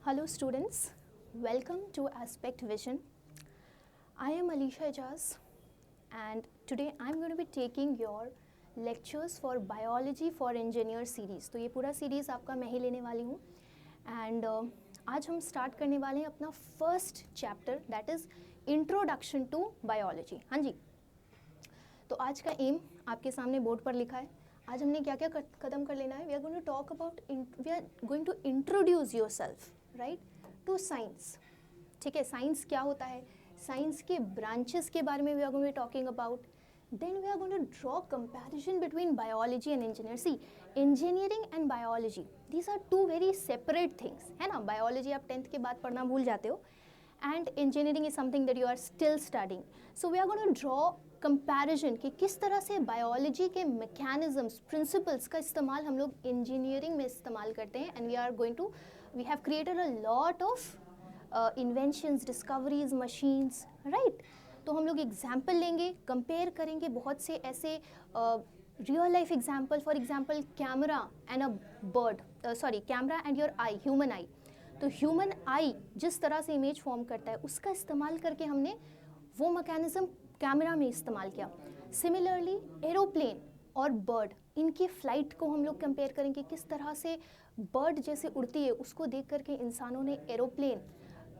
Hello students, welcome to Aspect Vision. I am Alisha Ijaz and today I am going to be taking your lectures for Biology for Engineer series. तो ये पूरा series आपका मैं ही लेने वाली हूँ and आज हम स्टार्ट करने वाले हैं अपना first chapter that is introduction to biology. हाँ जी, तो आज का एम आपके सामने बोर्ड पर लिखा है. आज हमने क्या क्या कदम कर लेना है. We are going to talk about, we are going to introduce yourself right to science. ठीक है, साइंस क्या होता है, साइंस के ब्रांचेस के बारे में we are going to be talking about. Then we are going to draw comparison between biology and engineer. See, engineering and biology these are two very separate things, है ना. Biology आप 10th के बाद पढ़ना भूल जाते हो and engineering is something that you are still studying. So we are going to draw comparison कि किस तरह से बायोलॉजी के मैकेनिज्म्स, प्रिंसिपल्स का इस्तेमाल हम लोग इंजीनियरिंग में इस्तेमाल करते हैं. And we have created a lot of inventions, discoveries, machines right. तो हम लोग एग्जाम्पल लेंगे, कंपेयर करेंगे बहुत से ऐसे real life example. For example camera and a bird, camera and your I, human आई. तो ह्यूमन आई जिस तरह से इमेज फॉर्म करता है उसका इस्तेमाल करके हमने वो मैकेनिज्म कैमरा में इस्तेमाल किया. सिमिलरली एरोप्लेन और बर्ड, इनकी फ़्लाइट को हम लोग कंपेयर करेंगे किस तरह से बर्ड जैसे उड़ती है उसको देख करके इंसानों ने एरोप्लेन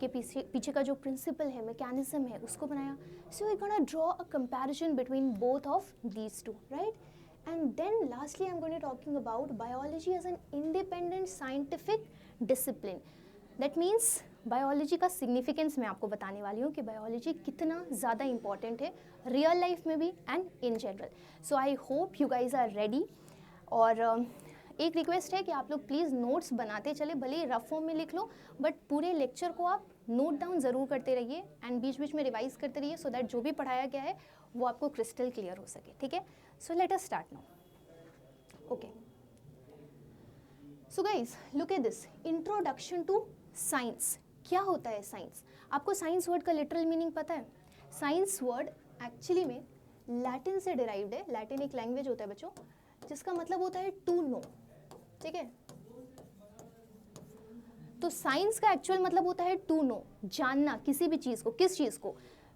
के पीछे का जो प्रिंसिपल है, मैकेनिज्म है, उसको बनाया. So we gonna draw a comparison between both of these two right. And then lastly I am going to talking about biology as an independent scientific discipline. That means biology का significance मैं आपको बताने वाली हूँ कि biology कितना ज़्यादा important है रियल लाइफ में भी and in general. So I hope you guys are ready. और एक रिक्वेस्ट है कि आप लोग प्लीज़ नोट्स बनाते चले, भले ही रफ फॉर्म में लिख लो बट पूरे लेक्चर को आप नोट डाउन ज़रूर करते रहिए एंड बीच बीच में रिवाइज करते रहिए सो दैट जो भी पढ़ाया गया है वो आपको क्रिस्टल क्लियर हो सके. ठीक है, so let us start now. Okay, so guys look at this, introduction to science. क्या होता है साइंस? आपको साइंस वर्ड का लिटरल मीनिंग पता है? साइंस वर्ड एक्चुअली में लैटिन से डिराइव्ड है. लैटिन एक लैंग्वेज होता है बच्चों जिसका मतलब होता है टू नो. ठीक है, तो साइंस का एक्चुअल मतलब होता है टू नो, जानना किसी भी चीज़ को. किस चीज़ को?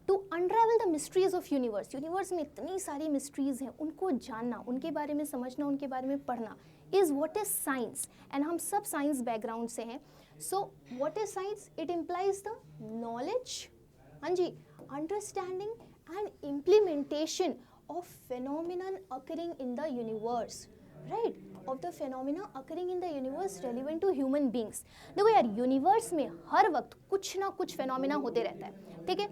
To unravel the mysteries of universe. Universe में इतनी सारी मिस्ट्रीज हैं, उनको जानना, उनके बारे में समझना, उनके बारे में पढ़ना is what is science. And हम सब साइंस बैकग्राउंड से हैं. So what is science? It implies the knowledge, हाँ जी, understanding and implementation of phenomenon occurring in the universe, right? of the phenomena occurring in the universe relevant to human beings. देखो यार, universe में हर वक्त कुछ ना कुछ फेनोमेना होते रहता है. ठीक है,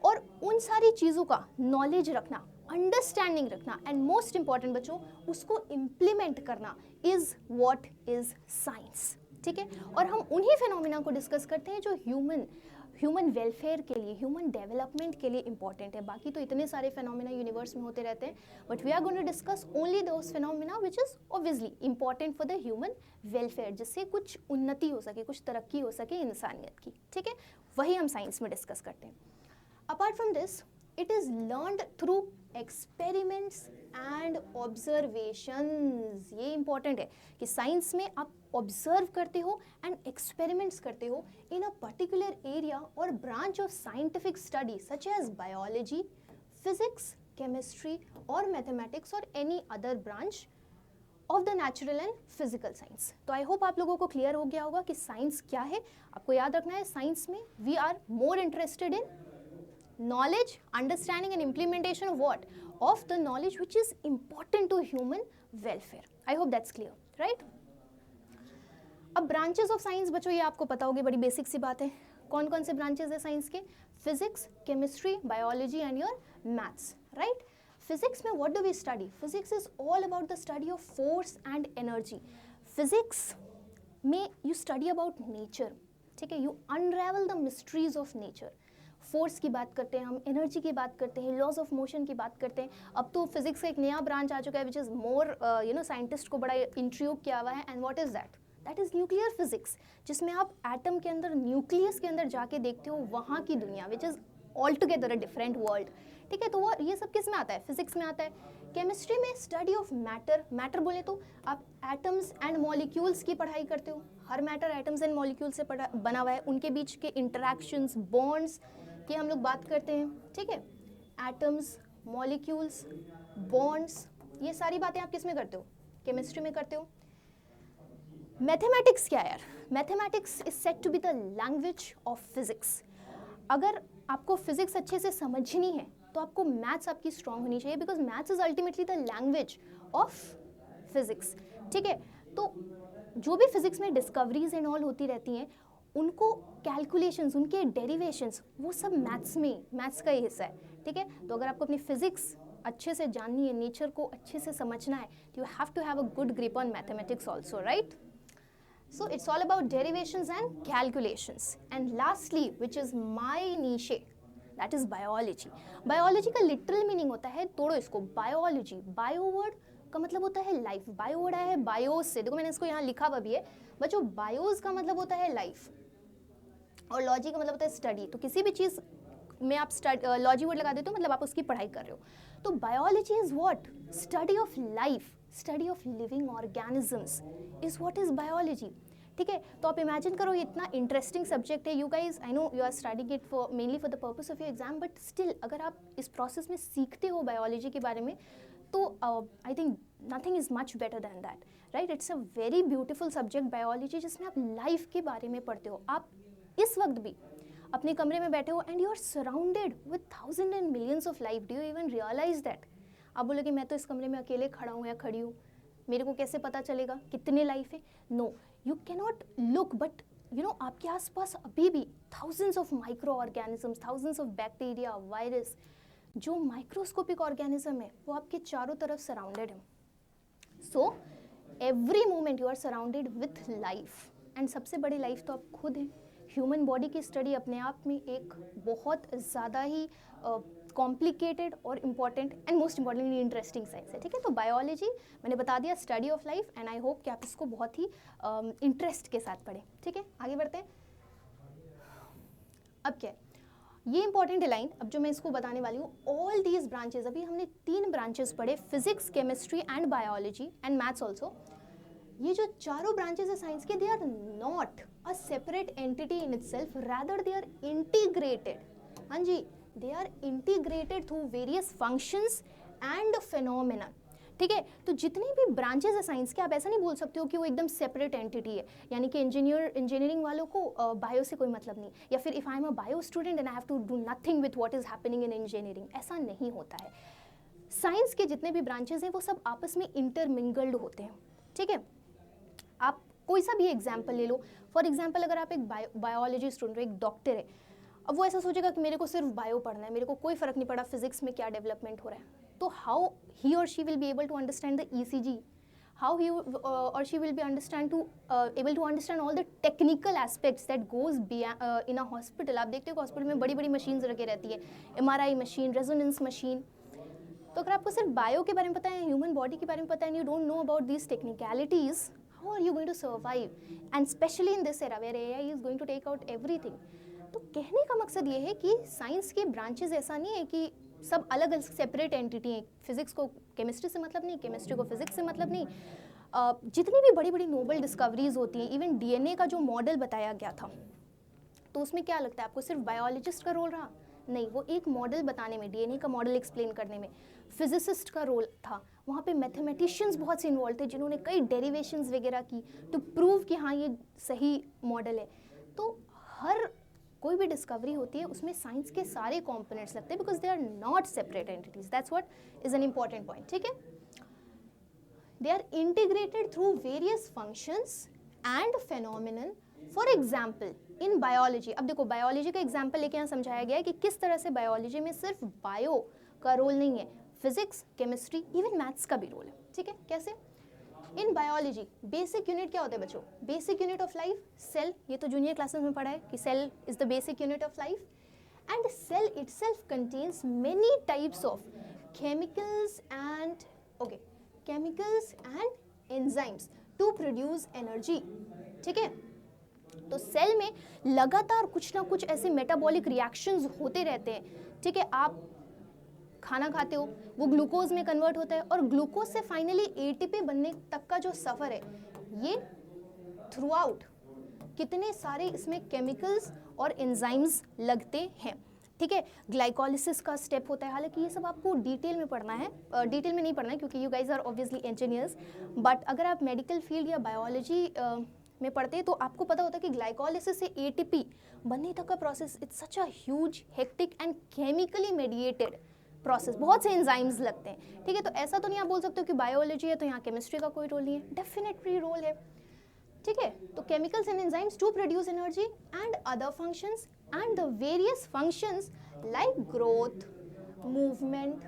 और उन सारी चीज़ों का नॉलेज रखना, अंडरस्टैंडिंग रखना एंड मोस्ट इंपॉर्टेंट बच्चों उसको इम्प्लीमेंट करना इज़ व्हाट इज़ साइंस. ठीक है, और हम उन्हीं फेनोमेना को डिस्कस करते हैं जो ह्यूमन वेलफेयर के लिए, ह्यूमन डेवलपमेंट के लिए इंपॉर्टेंट है. बाकी तो इतने सारे फेनोमेना यूनिवर्स में होते रहते हैं but we are going to discuss only those phenomena which is obviously important for the human welfare, जिससे कुछ उन्नति हो सके, कुछ तरक्की हो सके इंसानियत की. ठीक है, वही हम साइंस में डिस्कस करते हैं. Apart from this it is learned through experiments and observations. ये इंपॉर्टेंट है कि साइंस में आप ऑब्जर्व करते हो एंड एक्सपेरिमेंट्स करते हो इन अ पर्टिकुलर एरिया और branch of scientific study such as biology, physics, chemistry और मैथमेटिक्स और any other branch of the natural and physical science. तो आई होप आप लोगों को क्लियर हो गया होगा कि साइंस क्या है. आपको याद रखना है, साइंस में we are more interested in knowledge, understanding and implementation of what? Of the knowledge which is important to human welfare. I hope that's clear, right? अब ब्रांचेस ऑफ साइंस बच्चों ये आपको पता होगी, बड़ी बेसिक सी बात है. कौन कौन से ब्रांचेस है साइंस के? Physics, chemistry, biology and your maths, right. Physics में what do we study? Physics is all about the study of force and energy. Physics में यू स्टडी अबाउट नेचर. ठीक है, you unravel the mysteries of nature. Force की बात करते हैं हम, energy की बात करते हैं, लॉज ऑफ मोशन की बात करते हैं. अब तो फिजिक्स का एक नया ब्रांच आ चुका है विच इज़ मोर साइंटिस्ट को बड़ा इंट्रोड्यूस किया हुआ है. And what is that? That is nuclear physics, जिसमें आप एटम के अंदर, न्यूक्लियस के अंदर जाके देखते हो वहाँ की दुनिया which is all together a different world. ठीक है, तो वो ये सब किस में आता है? फिजिक्स में आता है. केमिस्ट्री में स्टडी ऑफ मैटर, मैटर बोले तो आप एटम्स एंड मॉलिक्यूल्स की पढ़ाई करते हो। हर मैटर एटम्स एंड मॉलिक्यूल से बना हुआ है, उनके बीच के इंटरेक्शंस, बॉन्ड्स की हम लोग बात करते हैं, ठीक है। एटम्स, मॉलिक्यूल्स, बॉन्ड्स, ये सारी बातें आप किस में करते हो? केमिस्ट्री में करते हो। मैथमेटिक्स क्या है यार? Mathematics is said to be the language of physics. अगर आपको फिजिक्स अच्छे से समझनी है तो आपको मैथ्स आपकी स्ट्रांग होनी चाहिए, because maths is ultimately the language of physics, ठीक है। तो जो भी फिजिक्स में डिस्कवरीज एंड ऑल होती रहती हैं, उनको कैलकुलेशंस, उनके डेरिवेशंस, वो सब मैथ्स में, मैथ्स का ही हिस्सा है, ठीक है। तो अगर आपको अपनी फिजिक्स अच्छे से जाननी है, नेचर को अच्छे से समझना है, तो you have to have a good grip on mathematics also, right? So it's all about derivations and calculations. And lastly, which is my niche, that is biology. Biology का literal meaning होता है, तोड़ो इसको, biology. Bio word का मतलब होता है life. Bio word आया है bios से, देखो मैंने इसको यहाँ लिखा हुआ भी है, बच्चों bios का मतलब होता है life और लॉजी का मतलब होता है स्टडी। तो किसी भी चीज़ में आप लॉजी वर्ड लगा देते हो, मतलब आप उसकी पढ़ाई कर रहे हो। तो biology is what? Study of life, study of living organisms is what is biology, ठीक है। तो आप इमेजिन करो, ये इतना इंटरेस्टिंग सब्जेक्ट है। You guys, I know you are studying it for mainly for the purpose of your exam, but still अगर आप इस प्रोसेस में सीखते हो बायोलॉजी के बारे में, तो I think nothing is much better than that, right? It's a very beautiful subject biology, जिसमें आप लाइफ के बारे में पढ़ते हो। आप इस वक्त भी अपने कमरे में बैठे हो and you are surrounded with thousand and millions of life. Do you even realize that? आप बोले कि मैं तो इस कमरे में अकेले खड़ा हूँ या खड़ी हूँ, मेरे को कैसे पता चलेगा कितने लाइफ है? No, you cannot look, but you know आपके आसपास अभी भी thousands of micro organisms, thousands of bacteria, virus, जो माइक्रोस्कोपिक ऑर्गेनिज्म है वो आपके चारों तरफ सराउंडेड है। So every moment you are surrounded with life, and सबसे बड़ी लाइफ तो आप खुद हैं। ह्यूमन बॉडी की स्टडी अपने आप में एक बहुत ज़्यादा ही कॉम्प्लिकेटेड और important and most importantly interesting science है, ठीक है। तो बायोलॉजी मैंने बता दिया, study of life, and I hope कि आप इसको बहुत ही इंटरेस्ट के साथ पढ़ें, ठीक है। आगे बढ़ते हैं। अब क्या है ये इंपॉर्टेंट लाइन, अब जो मैं इसको बताने वाली हूँ, ऑल दीज ब्रांचेज, अभी हमने 3 ब्रांचेस पढ़े, physics, chemistry and biology and maths also. ये जो चारों ब्रांचेस है साइंस के, they are not a separate entity in itself, rather they are integrated. हाँ जी, they are integrated through various functions and phenomena, ठीक है। तो जितनी भी ब्रांचेस है साइंस के, आप ऐसा नहीं बोल सकते हो कि वो एकदम सेपरेट एंटिटी है, यानी कि इंजीनियरिंग वालों को बायो से कोई मतलब नहीं, या फिर if I am a bio student and I have to do nothing with what is happening in engineering, ऐसा नहीं होता है। साइंस के जितने भी ब्रांचेस हैं वो सब आपस में इंटरमिंगल्ड होते हैं, ठीक है। आप कोई सा भी एग्जाम्पल ले लो, फॉर एग्जाम्पल अगर आप एक बायोलॉजी स्टूडेंट हो, एक डॉक्टर है, अब वो ऐसा सोचेगा कि मेरे को सिर्फ बायो पढ़ना है, मेरे को कोई फर्क नहीं पड़ा फिजिक्स में क्या डेवलपमेंट हो रहा है, तो हाउ ही और she will be able to understand the ECG, how he or she will be able to understand all the technical aspects that goes in a hospital। आप देखते हो हॉस्पिटल में बड़ी बड़ी मशीन्स रखे रहती है, MRI मशीन, रेजोनेंस मशीन। तो अगर आपको सिर्फ बायो के बारे में पता है, ह्यूमन बॉडी के बारे में पता है, and you don't know about these technicalities, how are you going to survive, and especially in this era where AI is going to take out everything। तो कहने का मकसद ये है कि साइंस के ब्रांचेस ऐसा नहीं है कि सब अलग अलग सेपरेट एंटिटी हैं, फिजिक्स को केमिस्ट्री से मतलब नहीं, केमिस्ट्री को फिजिक्स से मतलब नहीं। जितनी भी बड़ी बड़ी नोबल डिस्कवरीज होती हैं, इवन DNA का जो मॉडल बताया गया था, तो उसमें क्या लगता है आपको सिर्फ बायोलॉजिस्ट का रोल रहा? नहीं, वो एक मॉडल बताने में, DNA का मॉडल एक्सप्लेन करने में फिजिसिस्ट का रोल था। वहाँ पे मैथमेटिशियंस बहुत से इन्वॉल्व थे जिन्होंने कई डेरिवेशंस वगैरह की टू प्रूव कि हाँ ये सही मॉडल है। तो हर कोई भी डिस्कवरी होती है उसमें साइंस के सारे कंपोनेंट्स लगते हैं, because they are not separate entities, that's what is an important point, ठीक है। They are integrated through various functions and phenomenon. For example in biology, अब देखो बायोलॉजी का एग्जाम्पल लेके यहाँ समझाया गया है कि किस तरह से बायोलॉजी में सिर्फ बायो का रोल नहीं है, फिजिक्स, केमिस्ट्री, इवन मैथ्स का भी रोल है, ठीक है। कैसे? इन बायोलॉजी बेसिक यूनिट क्या होता है बच्चों? Basic unit of life cell, ये तो जूनियर क्लासेस में पढ़ा है कि cell is the basic unit of life, and cell itself contains many types of chemicals and enzymes to produce energy, ठीक है। तो सेल में लगातार कुछ ना कुछ ऐसे मेटाबॉलिक रिएक्शंस होते रहते हैं, ठीक है। आप खाना खाते हो वो ग्लूकोज में कन्वर्ट होता है, और ग्लूकोज से फाइनली एटीपी बनने तक का जो सफ़र है ये थ्रू आउट कितने सारे इसमें केमिकल्स और एंजाइम्स लगते हैं, ठीक है। ग्लाइकोलिसिस का स्टेप होता है, हालांकि ये सब आपको डिटेल में पढ़ना है, डिटेल में नहीं पढ़ना है क्योंकि you guys are obviously engineers, but अगर आप मेडिकल फील्ड या बायोलॉजी में पढ़ते हैं तो आपको पता होता है कि ग्लाइकोलिसिस से एटीपी बनने तक का process it's such a huge hectic and chemically mediated process, बहुत से एंजाइम्स लगते हैं, ठीक है। तो ऐसा तो नहीं आप बोल सकते हो कि बायोलॉजी है तो यहाँ केमिस्ट्री का कोई रोल नहीं है, डेफिनेटली रोल है, ठीक है। तो chemicals and enzymes to produce energy and other functions and the various functions like growth, movement,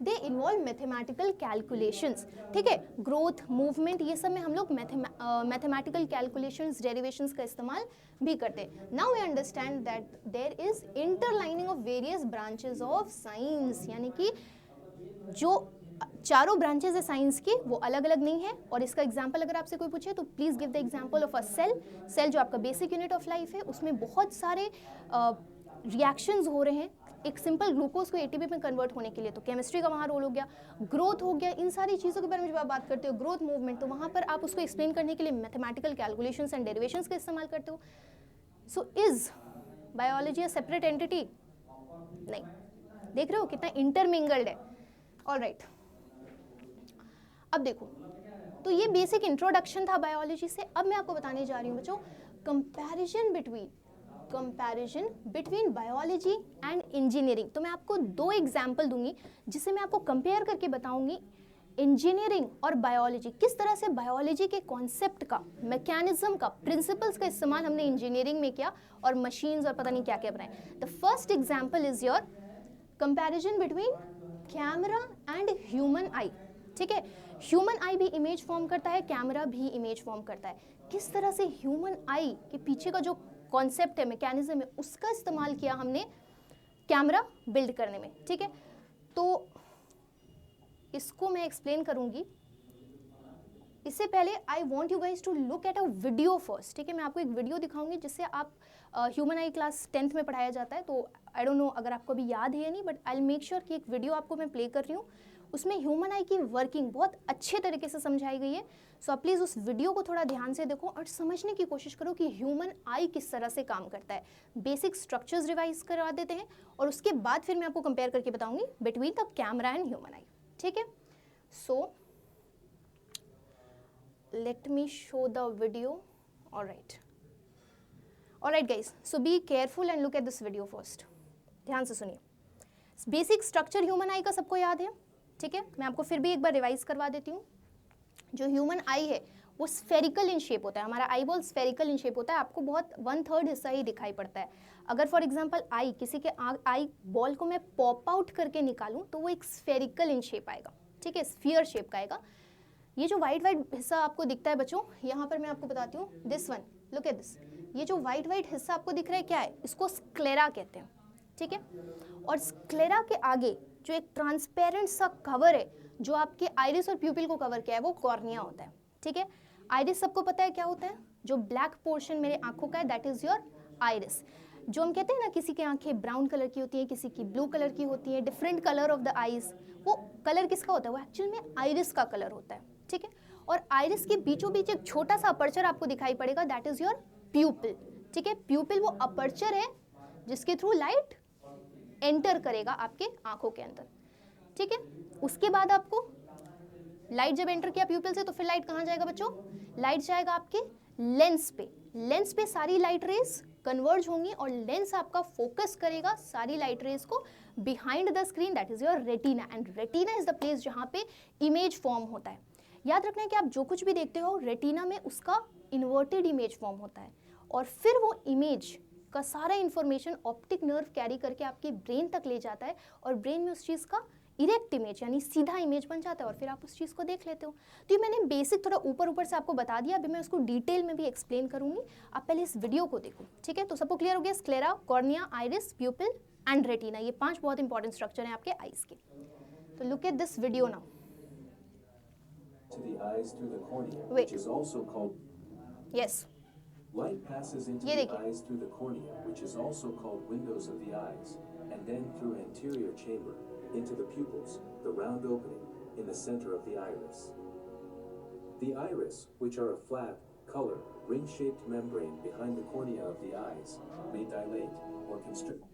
they involve mathematical calculations, ठीक है। ग्रोथ, मूवमेंट, ये सब में हम लोग मैथमेटिकल कैलकुलेशंस, डेरिवेशंस का इस्तेमाल भी करते हैं। Now we understand that there is interlining of various branches of science, यानी कि जो चारों ब्रांचेस है साइंस की वो अलग अलग नहीं है। और इसका एग्जांपल अगर आपसे कोई पूछे तो please give the example of a cell. Cell जो आपका बेसिक यूनिट ऑफ लाइफ है, उसमें बहुत सारे रिएक्शंस हो रहे हैं एक सिंपल ग्लूकोज को एटीपी में कन्वर्ट होने के लिए, तो केमिस्ट्री का वहाँ रोल हो गया, ग्रोथ हो गया, इन सारी चीज़ों के बारे में जब आप बात करते हो, ग्रोथ, मूवमेंट, तो वहाँ पर आप उसको एक्सप्लेन करने के लिए मैथमेटिकल कैलकुलेशंस एंड डेरिवेशंस का इस्तेमाल करते हो। So is biology a separate entity? नहीं, देख रहे हो कितना इंटरमिंगल्ड है। ऑलराइट, अब देखो, तो ये बेसिक इंट्रोडक्शन था बायोलॉजी से। अब मैं आपको बताने जा रही हूँ बच्चों comparison between biology and engineering. तो मैं आपको दो एग्जाम्पल दूंगी जिससे मैं आपको कंपेयर करके बताऊंगी इंजीनियरिंग और बायोलॉजी, किस तरह से बायोलॉजी के कॉन्सेप्ट का, मैकेनिज्म का, प्रिंसिपल्स का इस्तेमाल हमने इंजीनियरिंग में किया और मशीन्स और पता नहीं क्या क्या बनाए। The first example is your comparison between camera and human eye, ठीक है। ह्यूमन आई भी इमेज फॉर्म करता है, कैमरा भी इमेज फॉर्म करता है। किस तरह से ह्यूमन आई के पीछे का जो कॉन्सेप्ट है, मैकेनिज्म है, उसका इस्तेमाल किया हमने कैमरा बिल्ड करने में, ठीक है। तो इसको मैं एक्सप्लेन करूंगी। इससे पहले I want you guys to look at a video first, ठीक है। मैं आपको एक वीडियो दिखाऊंगी जिससे आप ह्यूमन आई क्लास 10th में पढ़ाया जाता है, तो आई डोंट नो अगर आपको अभी याद है या नहीं, but I will make sure कि एक वीडियो आपको मैं प्ले कर रही हूँ, उसमें ह्यूमन आई की वर्किंग बहुत अच्छे तरीके से समझाई गई है। सो आप प्लीज़ उस वीडियो को थोड़ा ध्यान से देखो और समझने की कोशिश करो कि ह्यूमन आई किस तरह से काम करता है। बेसिक स्ट्रक्चर्स रिवाइज करवा देते हैं और उसके बाद फिर मैं आपको कंपेयर करके बताऊंगी between the camera and human eye, ठीक है। सो let me show the video. all right guys, so be careful and look at this video first. ध्यान से सुनिए। बेसिक स्ट्रक्चर ह्यूमन आई का सबको याद है, ठीक है। मैं आपको फिर भी एक बार रिवाइज करवा देती हूँ। जो ह्यूमन आई है वो स्फेरिकल इन शेप होता है, हमारा eye ball spherical in shape होता है, आपको बहुत 1/3 हिस्सा ही दिखाई पड़ता है। अगर फॉर एग्जांपल आई, किसी के आई बॉल को मैं पॉप आउट करके निकालूं तो वो एक स्फेरिकल इन शेप आएगा, ठीक है, स्फीयर शेप का आएगा। ये जो वाइट हिस्सा आपको दिखता है बच्चों, यहाँ पर मैं आपको बताती हूँ, this one, look at this, ये जो वाइट हिस्सा आपको दिख रहा है क्या है, इसको स्क्लेरा कहते हैं, ठीक है। और स्क्लेरा के आगे जो एक ट्रांसपेरेंट सा कवर है जो आपके आइरिस और प्यूपिल को कवर किया है, वो कॉर्निया होता है, ठीक है। आइरिस सबको पता है क्या होता है, जो ब्लैक पोर्शन मेरे आंखों का है, दैट इज योर आइरिस। जो हम कहते हैं ना किसी की आंखें ब्राउन कलर की होती हैं, किसी की ब्लू कलर की होती है, different colour of the eyes, वो कलर किसका होता है, वो एक्चुअल में आइरिस का कलर होता है, ठीक है। और आइरिस के बीचों बीच एक छोटा सा अपर्चर आपको दिखाई पड़ेगा, दैट इज योर प्यूपिल, ठीक है। प्यूपिल वो अपर्चर है जिसके थ्रू लाइट एंटर करेगा आपके आंखों के अंदर, ठीक है। उसके बाद आपको लाइट जब एंटर किया प्यूपिल से तो फिर लाइट कहाँ जाएगा बच्चों, लाइट जाएगा आपके लेंस पे। लेंस पे सारी लाइट रेज कन्वर्ज होंगी और लेंस आपका फोकस करेगा सारी लाइट रेज को behind the screen, that is your retina. And retina is the place जहाँ पे इमेज फॉर्म होता है। याद रखना है कि आप जो कुछ भी देखते हो रेटिना में उसका इन्वर्टेड इमेज फॉर्म होता है और फिर वो इमेज का सारा इंफॉर्मेशन ऑप्टिक नर्व कैरी करके आपके ब्रेन तक ले जाता है और ब्रेन में उस चीज़ का इरेक्ट इमेज यानी सीधा इमेज बन जाता है और फिर आप उस चीज़ को देख लेते हो। तो ये मैंने बेसिक थोड़ा ऊपर से आपको बता दिया, अभी मैं उसको डिटेल में भी एक्सप्लेन करूंगी। आप पहले इस वीडियो को देखो, ठीक है। तो सबको क्लियर हो गया, sclera, cornea, iris, प्यूपिल and retina, ये 5 बहुत इंपॉर्टेंट स्ट्रक्चर हैं आपके आइज के। तो look at this video now. To the eyes through the cornea, Wait. which is also called. Yes. Light passes into ये the देखिए, eyes through the cornea, which is also called windows of the eyes, and then through anterior chamber, into the pupils, the round opening in the center of the iris. The iris, which are a flat, color, ring-shaped membrane behind the cornea of the eyes, may dilate or constrict.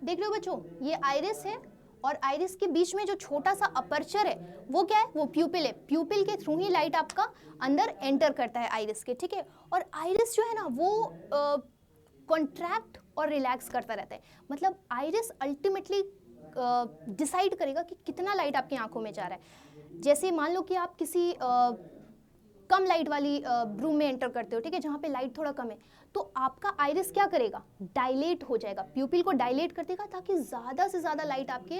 देख लो बच्चों, ये iris है और iris के बीच में जो छोटा सा अपर्चर है वो क्या है, वो प्यूपिल है। प्यूपिल के थ्रू ही लाइट आपका अंदर एंटर करता है आइरिस के, ठीक है। और आइरिस जो है ना वो कॉन्ट्रैक्ट और रिलैक्स करता रहता है। मतलब आइरिस अल्टीमेटली डिसाइड करेगा कि कितना लाइट आपकी आंखों में जा रहा है। जैसे मान लो कि आप किसी कम लाइट वाली रूम में एंटर करते हो, ठीक है, जहाँ पे लाइट थोड़ा कम है, तो आपका आइरिस क्या करेगा, डायलेट हो जाएगा, प्यूपिल को डायलेट कर देगा ताकि ज़्यादा से ज़्यादा लाइट आपके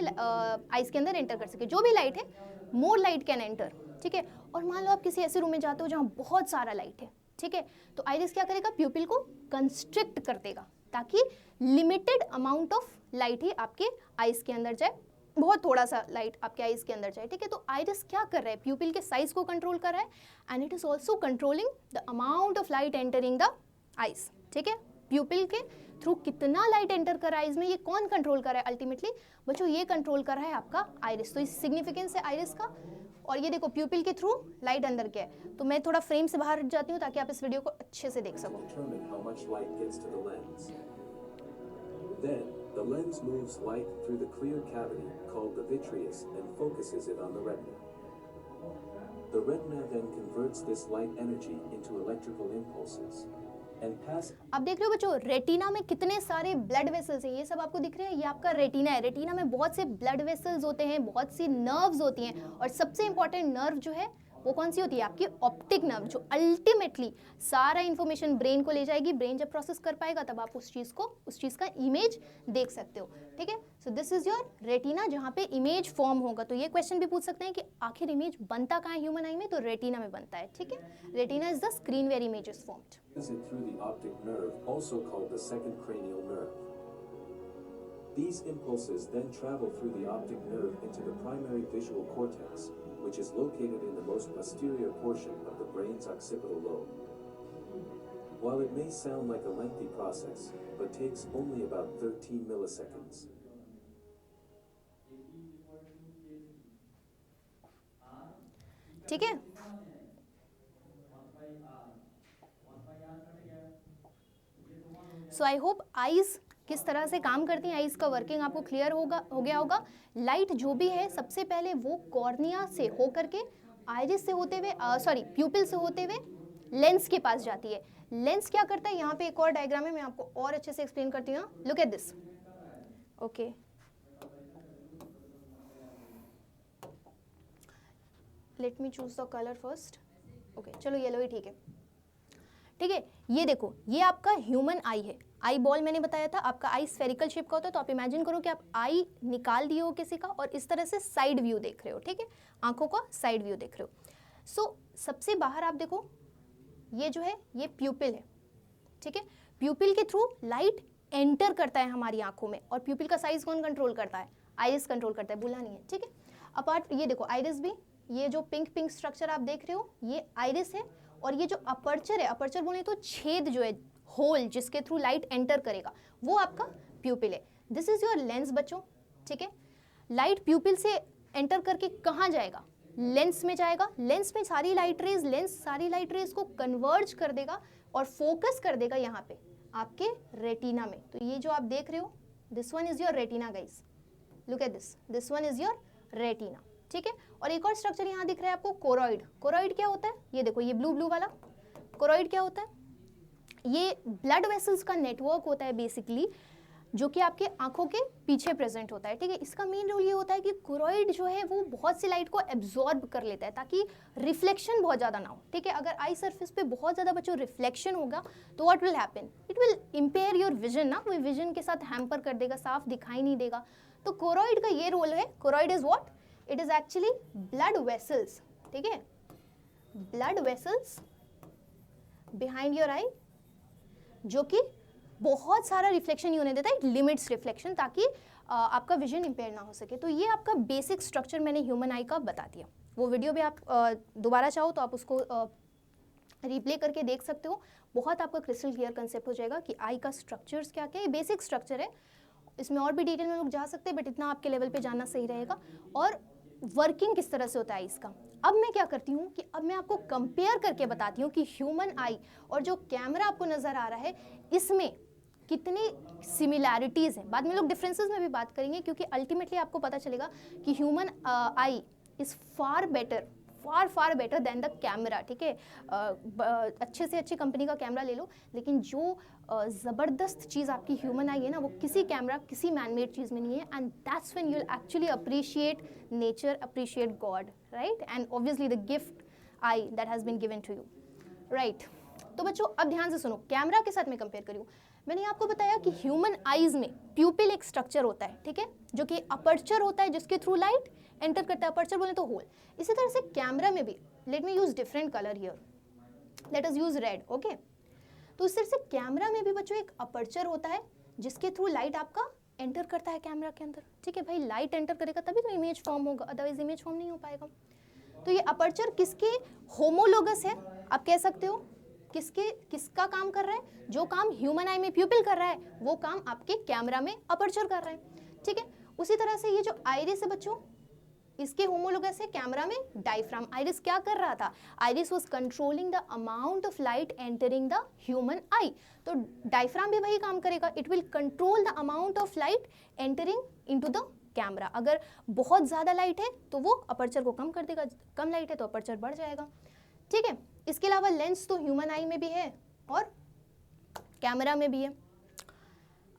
आइस के अंदर एंटर कर सके। जो भी लाइट है, मोर लाइट कैन एंटर, ठीक है। और मान लो आप किसी ऐसे रूम में जाते हो जहाँ बहुत सारा लाइट है, ठीक है, तो आइरिस क्या करेगा, प्यूपिल को कंस्ट्रिक्ट कर देगा ताकि लिमिटेड अमाउंट ऑफ लाइट ही आपके आइस के अंदर जाए, बहुत थोड़ा सा लाइट आपके आइस के अंदर जाए, ठीक है। तो आइरिस क्या कर रहा है, प्यूपिल के साइज को कंट्रोल कर रहा है and it is also controlling the amount of light entering the ice, ठीक है। प्यूपिल के थ्रू कितना लाइट एंटर कर रहा है आइस में, ये कौन कंट्रोल कर रहा है अल्टीमेटली बच्चों, ये कंट्रोल कर रहा है आपका आइरिस। तो इस सिग्निफिकेंस है आइरिस का। और ये देखो प्यूपिल के थ्रू लाइट अंदर क्या है। तो मैं थोड़ा फ्रेम से बाहर जाती हूँ ताकि आप इस वीडियो को अच्छे से देख सको। Determine how much light gets to the lens. Then, the lens moves light through the clear cavity called the vitreous and focuses it on the retina. The retina then converts this light energy into electrical impulses and pass. अब देख रहे हो बच्चों, retina में कितने सारे blood vessels हैं, ये सब आपको दिख रहे हैं, ये आपका रेटिना है। रेटिना में बहुत से ब्लड वेसल्स होते हैं, बहुत सी नर्व्स होती हैं, और सबसे इंपॉर्टेंट नर्व जो है वो कौन सी होती है, आपकी ऑप्टिक नर्व, जो अल्टीमेटली सारा इंफॉर्मेशन ब्रेन को ले जाएगी। ब्रेन जब प्रोसेस कर पाएगा तब आप उस चीज़ का इमेज देख सकते हो, ठीक है। सो दिस इज योर रेटिना, जहाँ पे इमेज फॉर्म होगा। तो ये क्वेश्चन भी पूछ सकते हैं कि आखिर इमेज बनता कहाँ है ह्यूमन आई में, तो रेटिना में बनता है, ठीक है। Retina is the screen where image is formed. It through the optic nerve, also called the second cranial nerve. These impulses then travel through the optic nerve into the primary visual cortex, which is located in the most posterior portion of the brain's occipital lobe. While it may sound like a lengthy process, but takes only about 13 milliseconds. ठीक है, सो I hope eyes किस तरह से काम करती हैं, eyes का working आपको क्लियर हो गया होगा। लाइट जो भी है सबसे पहले वो कॉर्निया से हो करके आइरिस से होते हुए प्यूपिल से होते हुए लेंस के पास जाती है। लेंस क्या करता है, यहाँ पे एक और डायग्राम है, मैं आपको और अच्छे से एक्सप्लेन करती हूँ। Look at this, okay, let me choose the colour first. Okay, चलो येलो ही ठीक है, ठीक है। ये देखो, ये आपका ह्यूमन आई है। आई बॉल मैंने बताया था, आपका आई स्फेरिकल शेप का होता है। तो आप इमेजिन करो कि आप आई निकाल दिए हो किसी का और इस तरह से साइड व्यू देख रहे हो, ठीक है, आंखों का साइड व्यू देख रहे हो। सो सबसे बाहर आप देखो, ये जो है ये प्यूपिल है, ठीक है। प्यूपिल के थ्रू लाइट एंटर करता है हमारी आंखों में, और प्यूपिल का साइज कौन कंट्रोल करता है, आइरिस कंट्रोल करता है, भूला नहीं है, ठीक है। अपार्ट ये देखो आइरिस भी, ये जो पिंक स्ट्रक्चर आप देख रहे हो ये आइरिस है, और ये जो अपर्चर है, अपर्चर बोले तो छेद जो है, होल जिसके थ्रू लाइट एंटर करेगा, वो आपका प्यूपिल है। दिस इज योर लेंस बच्चों, ठीक है। लाइट प्यूपिल से एंटर करके कहाँ जाएगा, लेंस में जाएगा। लेंस में सारी लाइट रेज को कन्वर्ज कर देगा और फोकस कर देगा यहाँ पे आपके रेटिना में। तो ये जो आप देख रहे हो, this one is your retina guys, look at this one is your retina, ठीक है। और एक और स्ट्रक्चर यहाँ दिख रहा है आपको, कोरॉइड। कोरॉइड क्या होता है, ये देखो, ये ब्लू वाला कोरॉइड क्या होता है, ये ब्लड वेसल्स का नेटवर्क होता है बेसिकली, जो कि आपके आंखों के पीछे प्रेजेंट होता है, ठीक है। इसका मेन रोल ये होता है कि कोरॉइड जो है वो बहुत सी लाइट को एब्जॉर्ब कर लेता है ताकि रिफ्लेक्शन बहुत ज़्यादा ना हो, ठीक है। अगर आई सरफेस पे बहुत ज़्यादा बच्चों रिफ्लेक्शन होगा तो what will happen, it will empire your vision ना, वो विजन के साथ हैम्पर कर देगा, साफ दिखाई नहीं देगा। तो कोरॉइड का ये रोल है। Choroid is what, it is actually blood vessels, ठीक है, ब्लड वेसल्स बिहाइंड योर आई, जो कि बहुत सारा रिफ्लेक्शन नहीं होने देता है, लिमिट्स रिफ्लेक्शन, ताकि आपका विजन इंपेयर ना हो सके। तो ये आपका बेसिक स्ट्रक्चर मैंने ह्यूमन आई का बता दिया। वो वीडियो भी आप दोबारा चाहो तो आप उसको रिप्ले करके देख सकते हो। बहुत आपका क्रिस्टल क्लियर कंसेप्ट हो जाएगा कि आई का स्ट्रक्चर्स क्या क्या है, बेसिक स्ट्रक्चर है। इसमें और भी डिटेल में लोग जा सकते हैं, बट इतना आपके लेवल पे जानना सही रहेगा। और वर्किंग किस तरह से होता है इसका। अब मैं क्या करती हूँ कि अब मैं आपको कंपेयर करके बताती हूँ कि ह्यूमन आई और जो कैमरा आपको नज़र आ रहा है इसमें कितनी सिमिलैरिटीज़ हैं। बाद में लोग डिफरेंसेस में भी बात करेंगे, क्योंकि अल्टीमेटली आपको पता चलेगा कि human I is far better than the camera. ठीक है, अच्छे से अच्छी कंपनी का कैमरा ले लो, लेकिन जो ज़बरदस्त चीज़ आपकी ह्यूमन आई है ना, वो किसी कैमरा किसी मैनमेड चीज़ में नहीं है। And that's when you will actually appreciate nature, appreciate God, right, and obviously the gift eye that has been given to you, right. तो बच्चों अब ध्यान से सुनो, कैमरा के साथ मैं कंपेयर करूँ। मैंने आपको बताया कि ह्यूमन आईज में प्यूपिल एक स्ट्रक्चर होता है, ठीक है, जो कि अपर्चर होता है जिसके थ्रू लाइट एंटर करता है। अपर्चर बोले तो होल। इसी तरह से कैमरा में भी, let me use different colour here, let us use red, okay. तो इस तरह से कैमरा में भी बच्चों एक अपर्चर होता है जिसके थ्रू लाइट आपका एंटर करता है कैमरा के अंदर। ठीक है भाई, लाइट एंटर करेगा तभी तो इमेज फॉर्म होगा, अदरवाइज इमेज फॉर्म नहीं हो पाएगा। तो ये अपर्चर किसके होमोलोगस है, आप कह सकते हो किसका काम कर रहा है। जो काम ह्यूमन आई में प्यूपिल कर रहा है वो काम आपके कैमरा में अपर्चर कर रहा है। ठीक है, उसी तरह से ये जो आइरिस है बच्चों, इसके होमोलोगस है कैमरा में डायफ्राम। आइरिस क्या कर रहा था, iris was controlling the amount of light entering the human आई। तो डायफ्राम भी वही काम करेगा, it will control the amount of light entering into the camera. अगर बहुत ज़्यादा लाइट है तो वो अपर्चर को कम कर देगा, कम लाइट है तो अपर्चर बढ़ जाएगा। ठीक है, इसके अलावा लेंस तो ह्यूमन आई में भी है और कैमरा में भी है।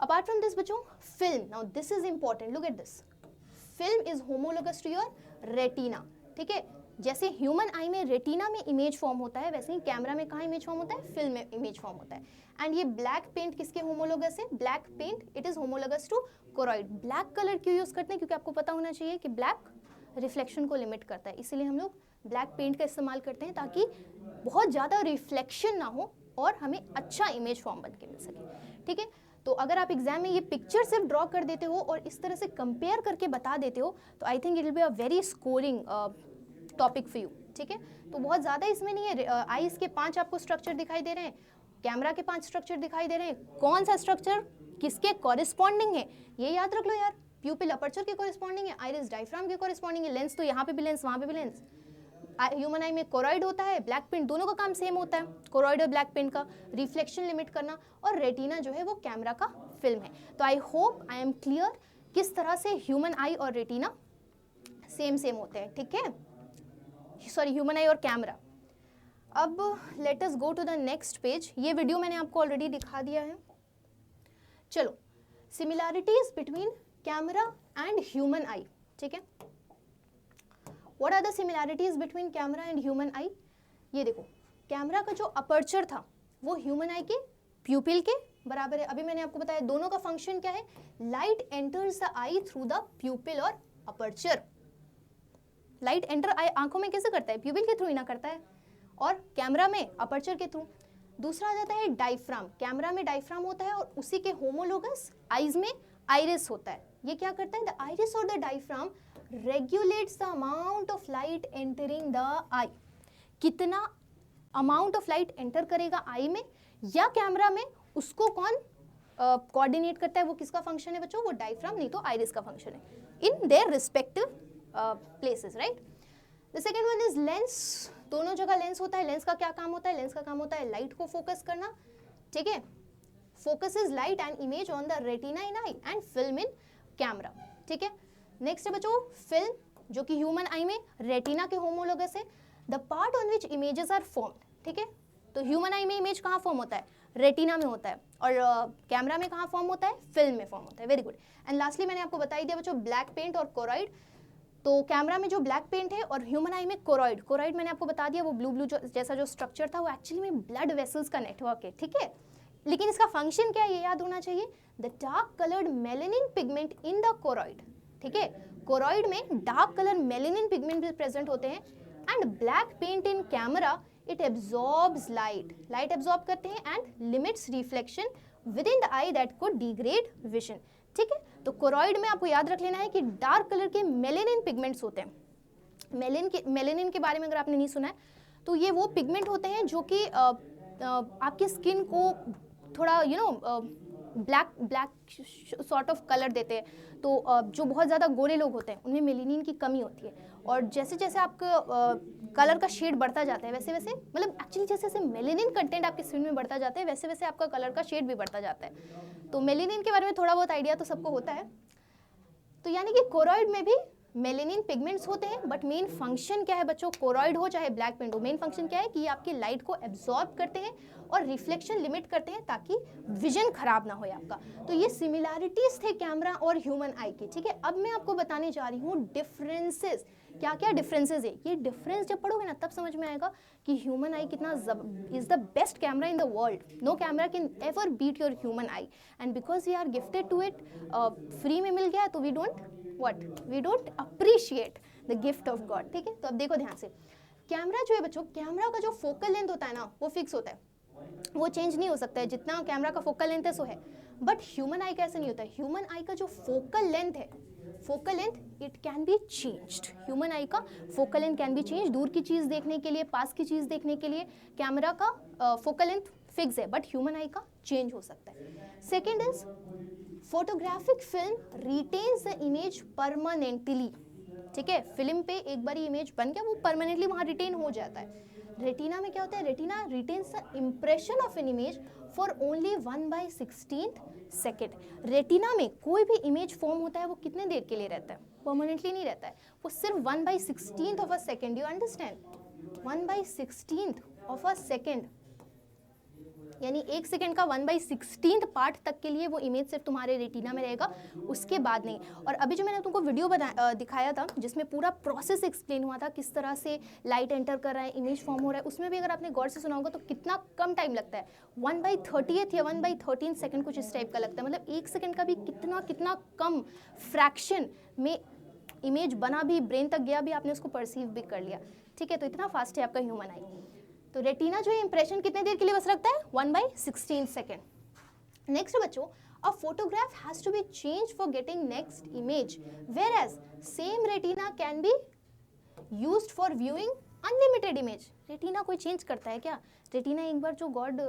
अपार्ट फ्रॉम दिस बच्चों, film, now this is important, look at this. Film is homologous to your retina. ठीक है, जैसे ह्यूमन आई में रेटिना में इमेज फॉर्म होता है, वैसे ही कैमरा में कहाँ इमेज फॉर्म होता है, फिल्म में इमेज फॉर्म होता है। एंड ये ब्लैक पेंट किसके होमोलोगस है, black paint it is homologous to choroid. Black colour क्यों यूज करते हैं, क्योंकि आपको पता होना चाहिए कि ब्लैक रिफ्लेक्शन को लिमिट करता है, इसीलिए हम लोग ब्लैक पेंट का इस्तेमाल करते हैं ताकि बहुत ज़्यादा रिफ्लेक्शन ना हो और हमें अच्छा इमेज फॉर्म बन के मिल सके। ठीक है, तो अगर आप एग्जाम में ये पिक्चर सिर्फ ड्रॉ कर देते हो और इस तरह से कंपेयर करके बता देते हो तो I think it will be a very scoring topic for you. ठीक है, तो बहुत ज़्यादा इसमें नहीं है। आईज के 5 आपको स्ट्रक्चर दिखाई दे रहे हैं, कैमरा के 5 स्ट्रक्चर दिखाई दे रहे हैं, कौन सा स्ट्रक्चर किसके कॉरेस्पॉन्डिंग है ये याद रख लो यार। प्यूपिल अपर्चर के कॉरेस्पॉन्डिंग है, आइरिस डायफ्राम के कॉरेस्पॉन्डिंग है, लेंस तो यहाँ पे भी लेंस वहाँ पे भी लेंस। ह्यूमन आई में कोरॉइड होता है, ब्लैक पेंट, दोनों का काम सेम होता है, कोरॉइड और ब्लैक पेंट का रिफ्लेक्शन लिमिट करना, और रेटिना जो है वो कैमरा का फिल्म है। तो I hope I am clear किस तरह से ह्यूमन आई और रेटिना सेम होते हैं। ठीक है, सॉरी, ह्यूमन आई और कैमरा। अब let us go to the next page. ये वीडियो मैंने आपको ऑलरेडी दिखा दिया है। चलो, similarities between camera and human eye. ठीक है, what are the similarities between camera and human eye. ये देखो, कैमरा का जो अपर्चर था वो ह्यूमन आई के प्यूपिल के बराबर है। अभी मैंने आपको बताया दोनों का फंक्शन क्या है, light enters the I through the प्यूपिल और अपर्चर। लाइट एंटर आई आंखों में कैसे करता है, प्यूपिल के थ्रू ही ना करता है, और कैमरा में अपर्चर के थ्रू। दूसरा आ जाता है डायफ्राम। कैमरा में डायफ्राम होता है और उसी के होमोलोगस आइज में आइरिस होता है। ये क्या करता है, द आइरिस और the diaphragm regulates the amount of light entering the eye। कितना अमाउंट ऑफ लाइट एंटर करेगा आई में या कैमरा में, उसको कौन कोऑर्डिनेट करता है, वो किसका फंक्शन है बच्चों, वो डायफ्राम नहीं तो आइरिस का फंक्शन है in their respective places, right. The second one is lens. दोनों जगह लेंस होता है। लेंस का क्या काम होता है, लेंस का काम होता है लाइट को फोकस करना। ठीक है, focuses light and image on the retina in I and film in camera. ठीक है, नेक्स्ट है बच्चों फिल्म, जो कि ह्यूमन आई में रेटिना के होमोलोगस है, the part on which images are formed. ठीक है, तो ह्यूमन आई में इमेज कहाँ फॉर्म होता है, रेटिना में होता है, और कैमरा में कहाँ फॉर्म होता है, फिल्म में फॉर्म होता है। Very good. एंड लास्टली मैंने आपको बता ही दिया बच्चों ब्लैक पेंट और कोरॉइड। तो कैमरा में जो ब्लैक पेंट है और ह्यूमन आई में कोरॉइड। कोरॉइड मैंने आपको बता दिया वो ब्लू जैसा जो स्ट्रक्चर था वो एक्चुअली में ब्लड वेसल्स का नेटवर्क है। ठीक है, लेकिन इसका फंक्शन क्या है ये याद होना चाहिए, the dark coloured melanin pigment in the choroid. ठीक है, कोरॉइड में डार्क कलर मेलेनिन पिगमेंट भी प्रेजेंट होते हैं। And black paint in camera it absorbs light absorb करते हैं and limits reflection within the eye that को degrade vision. ठीक है, तो कोरॉइड में आपको याद रख लेना है कि डार्क कलर के मेलेनिन पिगमेंट्स होते हैं। मेलेनिन के बारे में अगर आपने नहीं सुना है तो ये वो पिगमेंट होते हैं जो कि आपकी स्किन को थोड़ा black black sort of colour देते हैं। तो जो बहुत ज़्यादा गोरे लोग होते हैं उनमें मेलेनिन की कमी होती है, और जैसे जैसे आपका कलर का शेड बढ़ता जाता है वैसे वैसे, मतलब एक्चुअली जैसे जैसे मेलेनिन कंटेंट आपके स्किन में बढ़ता जाता है वैसे वैसे आपका कलर का शेड भी बढ़ता जाता है। तो मेलेनिन के बारे में थोड़ा बहुत आइडिया तो सबको होता है। तो यानी कि कोरॉइड में भी मेलेनिन पिगमेंट्स होते हैं, बट मेन फंक्शन क्या है बच्चों, कोरॉइड हो चाहे ब्लैक पिंड हो, मेन फंक्शन क्या है कि ये आपकी लाइट को एब्जॉर्ब करते हैं और रिफ्लेक्शन लिमिट करते हैं ताकि विजन खराब ना हो आपका। तो ये सिमिलैरिटीज थे कैमरा और ह्यूमन आई की, ठीक है। अब मैं आपको बताने जा रही हूँ डिफरेंसेस, क्या क्या डिफरेंसेस है। ये डिफरेंस जब पढ़ोगे ना तब समझ में आएगा कि ह्यूमन आई कितना is the best camera in the world. No camera can ever beat your human eye, and because we are gifted to it, free में मिल गया तो we don't appreciate the gift of God, ठीक है। तो अब देखो ध्यान से, कैमरा जो है बच्चों, कैमरा का जो फोकल लेंथ होता है ना वो फिक्स होता है, वो चेंज नहीं हो सकता है, जितना कैमरा का फोकल लेंथ है सो है। बट ह्यूमन आई का ऐसा नहीं होता है। ह्यूमन आई का जो फोकल लेंथ है, focal length it can be changed. Human eye का focal length can be change. दूर की चीज़ देखने के लिए, पास की चीज़ देखने के लिए कैमरा का फोकल लेंथ फिक्स है, बट ह्यूमन आई का चेंज हो सकता है। Second is photographic film retains the image permanently, ठीक है। फिल्म पे एक बार इमेज बन गया वो परमानेंटली वहाँ रिटेन हो जाता है। रेटिना में क्या होता है, retina retains the impression of an image for only 1/16 second. Retina में कोई भी इमेज फॉर्म होता है वो कितने देर के लिए रहता है, परमानेंटली नहीं रहता है, वो सिर्फ 1/16 of a second, you understand, 1/16 of a second, यानी एक सेकेंड का 1/16 पार्ट तक के लिए वो इमेज सिर्फ तुम्हारे रेटिना में रहेगा, उसके बाद नहीं। और अभी जो मैंने तुमको वीडियो दिखाया था जिसमें पूरा प्रोसेस एक्सप्लेन हुआ था, किस तरह से लाइट एंटर कर रहा है, इमेज फॉर्म हो रहा है, उसमें भी अगर आपने गौर से सुना होगा तो कितना कम टाइम लगता है, 1/30 या 1/13 सेकेंड कुछ इस टाइप का लगता है। मतलब एक सेकेंड का भी कितना कम फ्रैक्शन में इमेज बना भी, ब्रेन तक गया भी, आपने उसको परसीव भी कर लिया, ठीक है। तो इतना फास्ट है आपका ह्यूमन आई। तो रेटिना जो है इंप्रेशन कितने देर के लिए बस रखता है, 1/16 सेकेंड। नेक्स्ट बच्चों, a photograph has to be change for getting next image, whereas same retina can be used for viewing unlimited image. Retina कोई चेंज करता है क्या? रेटिना एक बार जो गॉड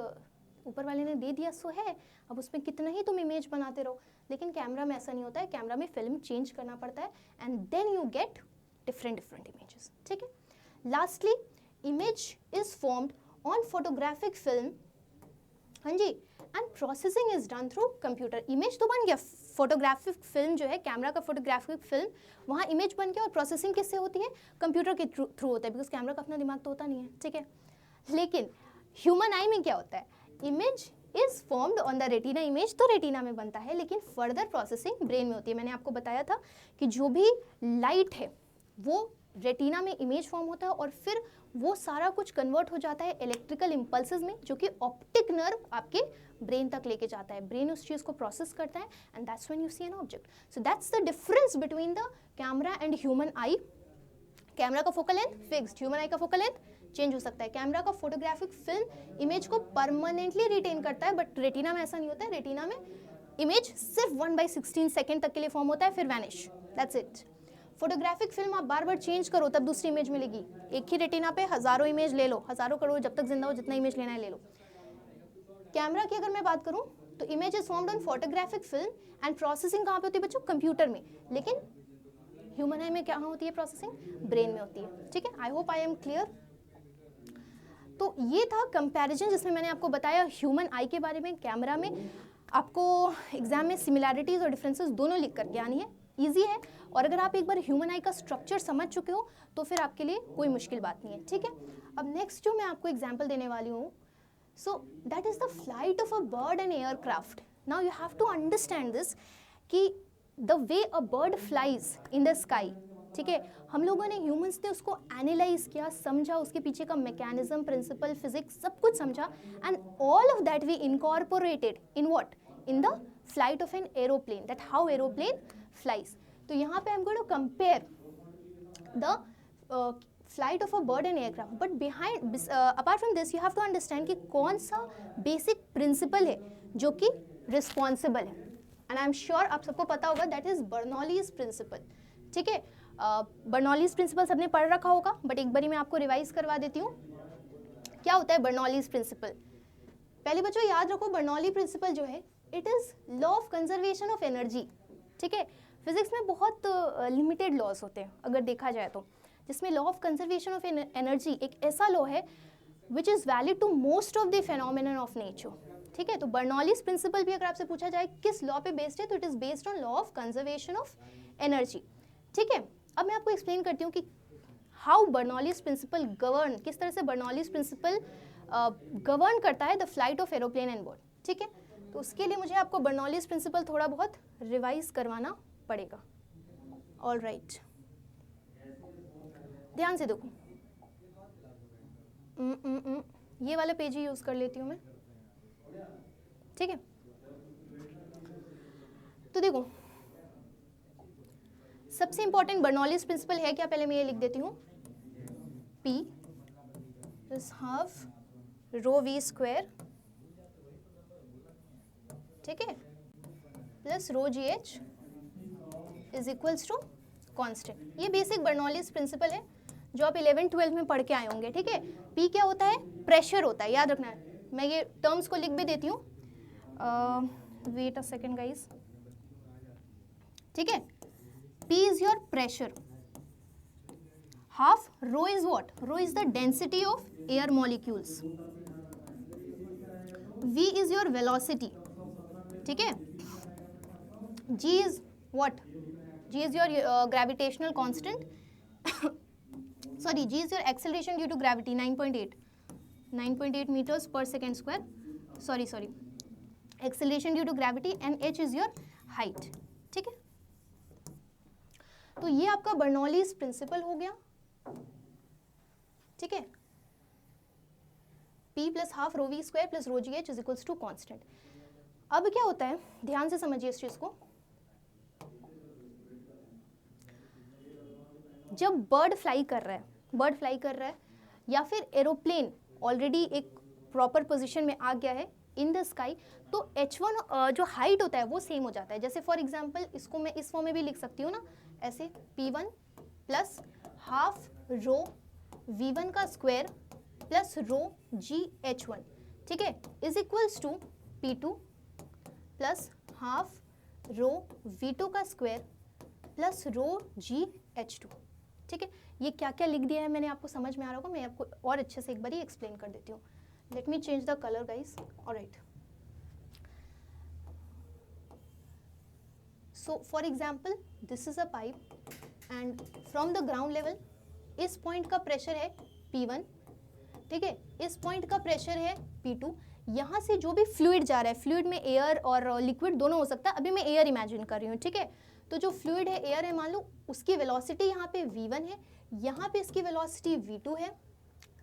ऊपर वाले ने दे दिया सो है, अब उसमें कितना ही तुम इमेज बनाते रहो। लेकिन कैमरा में ऐसा नहीं होता है, कैमरा में फिल्म चेंज करना पड़ता है and then you get different images, ठीक है। Lastly, image is formed on photographic film, हाँ जी, and processing is done through computer। image तो बन गया, फोटोग्राफिक फिल्म जो है, कैमरा का फोटोग्राफिक फिल्म, वहाँ इमेज बन गया और प्रोसेसिंग किससे होती है, कंप्यूटर के थ्रू होता है, बिकॉज कैमरा का अपना दिमाग तो होता नहीं है, ठीक है। लेकिन ह्यूमन आई में क्या होता है, image is formed on the retina, image तो रेटिना में बनता है लेकिन फर्दर प्रोसेसिंग ब्रेन में होती है। मैंने आपको बताया था कि जो भी लाइट है वो रेटिना में इमेज फॉर्म होता है और फिर वो सारा कुछ कन्वर्ट हो जाता है इलेक्ट्रिकल इम्पल्सेस में, जो कि ऑप्टिक नर्व आपके ब्रेन तक लेके जाता है। ब्रेन उस चीज़ को प्रोसेस करता है and that's when you see an object. So that's the difference between the camera and human eye. Camera का focal length fixed, human eye का फोकल लेंथ चेंज हो सकता है। कैमरा का फोटोग्राफिक फिल्म इमेज को permanently retain करता है, but retina में ऐसा नहीं होता है। रेटिना में इमेज सिर्फ 1/16 सेकेंड तक के लिए फॉर्म होता है, फिर vanish, that's it. Photographic film आप बार बार चेंज करो तब दूसरी इमेज मिलेगी। एक ही रेटिना पे हजारों इमेज ले लो, हजारों करोड़, जब तक जिंदा हो जितना इमेज लेना है ले लो। कैमरा की अगर मैं बात करूं तो image is formed on photographic film and processing कहाँ पे होती है बच्चों, कंप्यूटर में। लेकिन ह्यूमन आई में क्या होती है प्रोसेसिंग, ब्रेन में होती है, ठीक है। I hope I am clear. तो ये था कंपैरिजन जिसमें मैंने आपको बताया ह्यूमन आई के बारे में। कैमरा में आपको एग्जाम में सिमिलैरिटीज और डिफरेंसेस दोनों लिख करके आनी है, ईजी है। और अगर आप एक बार ह्यूमन आई का स्ट्रक्चर समझ चुके हो तो फिर आपके लिए कोई मुश्किल बात नहीं है, ठीक है। अब नेक्स्ट जो मैं आपको एग्जाम्पल देने वाली हूँ, so that is the flight of a bird and aircraft. Now you have to understand this कि the way a bird flies in the sky, ठीक है। हम लोगों ने, ह्यूमंस ने उसको एनालाइज किया, समझा, उसके पीछे का मैकेनिज्म, प्रिंसिपल, फिजिक्स सब कुछ समझा, and all of that we incorporated in what, in the flight of an aeroplane, that how aeroplane flies. तो यहाँ पे I am going to compare the flight of a bird and aircraft, but behind apart from this you have to understand कि कौन सा basic principle है जो कि responsible है, एंड आई एम श्योर आप सबको पता होगा, दैट इज बर्नौलीज प्रिंसिपल, ठीक है। बर्नौलीज प्रिंसिपल सबने पढ़ रखा होगा, बट एक बारी मैं आपको रिवाइज करवा देती हूँ। क्या होता है बर्नौलीज प्रिंसिपल? पहले बच्चों याद रखो, बर्नौली प्रिंसिपल जो है it is law of conservation of energy. ठीक है, फिजिक्स में बहुत लिमिटेड लॉज होते हैं अगर देखा जाए तो, जिसमें law of conservation of energy एक ऐसा लॉ है which is valid to most of the phenomenon of nature. ठीक है, तो बर्नौलीज प्रिंसिपल भी अगर आपसे पूछा जाए किस लॉ पे बेस्ड है, तो it is based on law of conservation of energy. ठीक है, अब मैं आपको एक्सप्लेन करती हूँ कि हाउ बर्नौलीज प्रिंसिपल गवर्न, किस तरह से बर्नौलीज प्रिंसिपल गवर्न करता है the flight of aeroplane and bird. ठीक है, तो उसके लिए मुझे आपको बर्नौलीज प्रिंसिपल थोड़ा बहुत रिवाइज करवाना पड़ेगा। ऑल राइट, ध्यान से देखो, ये वाला पेज ही यूज कर लेती हूँ मैं। ठीक है, तो देखो सबसे इंपॉर्टेंट बर्नौलीज प्रिंसिपल है क्या, पहले मैं ये लिख देती हूँ, P is half rho v square, ठीक है, plus rho g h is equals to constant. ये बेसिक बर्नौलीज प्रिंसिपल है जो आप 11-12 में पढ़ के आए होंगे। ठीक है, P क्या होता है, प्रेशर होता है, याद रखना है। मैं ये टर्म्स को लिख भी देती हूँ, वेट अ सेकेंड गाइस। ठीक है, P is your pressure, half rho is what, rho is the density of air molecules, V is your velocity, ठीक है, G is what, G is your gravitational constant sorry, G is your acceleration due to gravity, 9.8 meters per second square, sorry acceleration due to gravity, and H is your height। ठीक है, तो ये आपका Bernoulli's principal हो गया। ठीक है, P plus half rho v square plus rho g h is equals to constant. अब क्या होता है, ध्यान से समझिए इस चीज को, जब बर्ड फ्लाई कर रहा है या फिर एरोप्लेन ऑलरेडी एक प्रॉपर पोजीशन में आ गया है इन द स्काई, तो H1 जो हाइट होता है वो सेम हो जाता है। जैसे फॉर एग्जांपल इसको मैं इस फॉर्म में भी लिख सकती हूँ ना, ऐसे P1 plus half rho V1 का स्क्वायर प्लस रो GH1, ठीक है, is equals to P2 plus half rho V2 का स्क्वायर प्लस रो GH2। ठीक है, ये क्या क्या लिख दिया है मैंने, आपको समझ में आ रहा होगा, मैं आपको और अच्छे से एक बार ही एक्सप्लेन कर देती हूँ। Let me change the color guys, alright. So for example, this is a pipe and from the ground level, इस पॉइंट का प्रेशर है P1, ठीक है, इस पॉइंट का प्रेशर है P2। यहाँ से जो भी फ्लूइड जा रहा है, फ्लूइड में एयर और लिक्विड दोनों हो सकता है, अभी मैं एयर इमेजिन कर रही हूँ। ठीक है, तो जो फ्लूइड है, एयर है, मान लो उसकी वेलोसिटी यहाँ पे V1 है, यहाँ पे इसकी वेलोसिटी V2 है,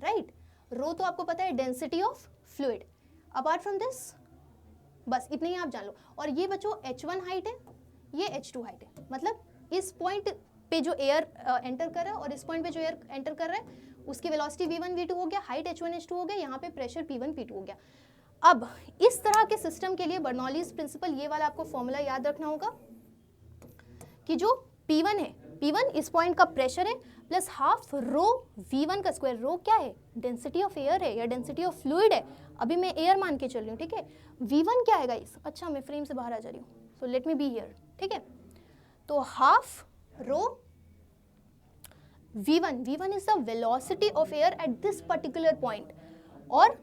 राइट। रो तो आपको पता है density of fluid. Apart from this बस इतने ही आप जान लो। और ये बच्चों H1 हाइट है, ये H2 हाइट है, मतलब इस पॉइंट पे जो एयर एंटर कर रहा है और इस पॉइंट पे जो एयर एंटर कर रहा है उसकी वेलोसिटी V1 V2 हो गया, हाइट H1 H2 हो गया, यहाँ पे प्रेशर P1 P2 हो गया। अब इस तरह के सिस्टम के लिए बर्नौलीज प्रिंसिपल, ये वाला आपको फॉर्मूला याद रखना होगा कि जो P1 है, P1 इस पॉइंट का प्रेशर है प्लस हाफ रो V1 का स्क्वायर, रो क्या है, डेंसिटी ऑफ एयर है या डेंसिटी ऑफ फ्लूइड है, अभी मैं एयर मान के चल रही हूँ। ठीक है, V1 क्या है गाइस, अच्छा मैं फ्रेम से बाहर आ जा रही हूँ, so let me be here. ठीक है, तो half rho V1 is the velocity of air at this particular point, और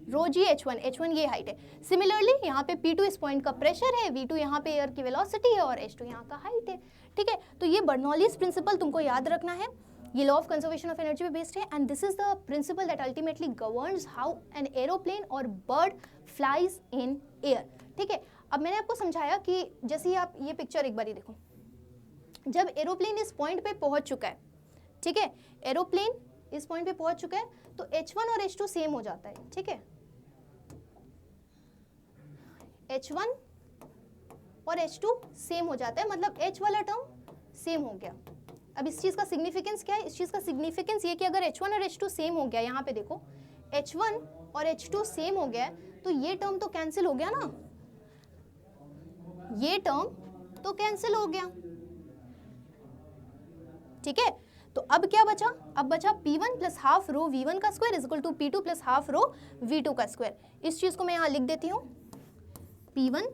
रो जी H1 ये हाइट है। सिमिलरली यहाँ पे P2 इस पॉइंट का प्रेशर है, V2 यहाँ पे एयर की वेलोसिटी है और H2 यहाँ का हाइट है। ठीक है, तो ये बर्नौलीज प्रिंसिपल तुमको याद रखना है, ये law of conservation of energy पे बेस्ड है, and this is the principle that ultimately governs how an aeroplane और बर्ड फ्लाइज इन एयर। ठीक है, अब मैंने आपको समझाया कि जैसे ही आप ये पिक्चर एक बार ही देखो, जब एरोप्लेन इस पॉइंट पे पहुंच चुका है, ठीक है, एरोप्लेन इस पॉइंट पे पहुंच चुका है, तो H1 और H2 सेम हो जाता है। ठीक है, H1 और H2 सेम हो जाता है, मतलब H वाला टर्म सेम हो गया। अब इस चीज का सिग्निफिकेंस क्या है, इस चीज का सिग्निफिकेंस ये कि अगर H1 और H2 सेम हो गया, यहाँ पे देखो H1 और H2 सेम हो गया, तो ये टर्म तो कैंसिल हो गया ना, ये टर्म तो कैंसिल हो गया। ठीक है, तो अब क्या बचा, अब बचा P1 plus half rho V1 का square is equal to P2 plus half rho V2 का स्क्वायर। इस चीज को मैं यहाँ लिख देती हूँ, P1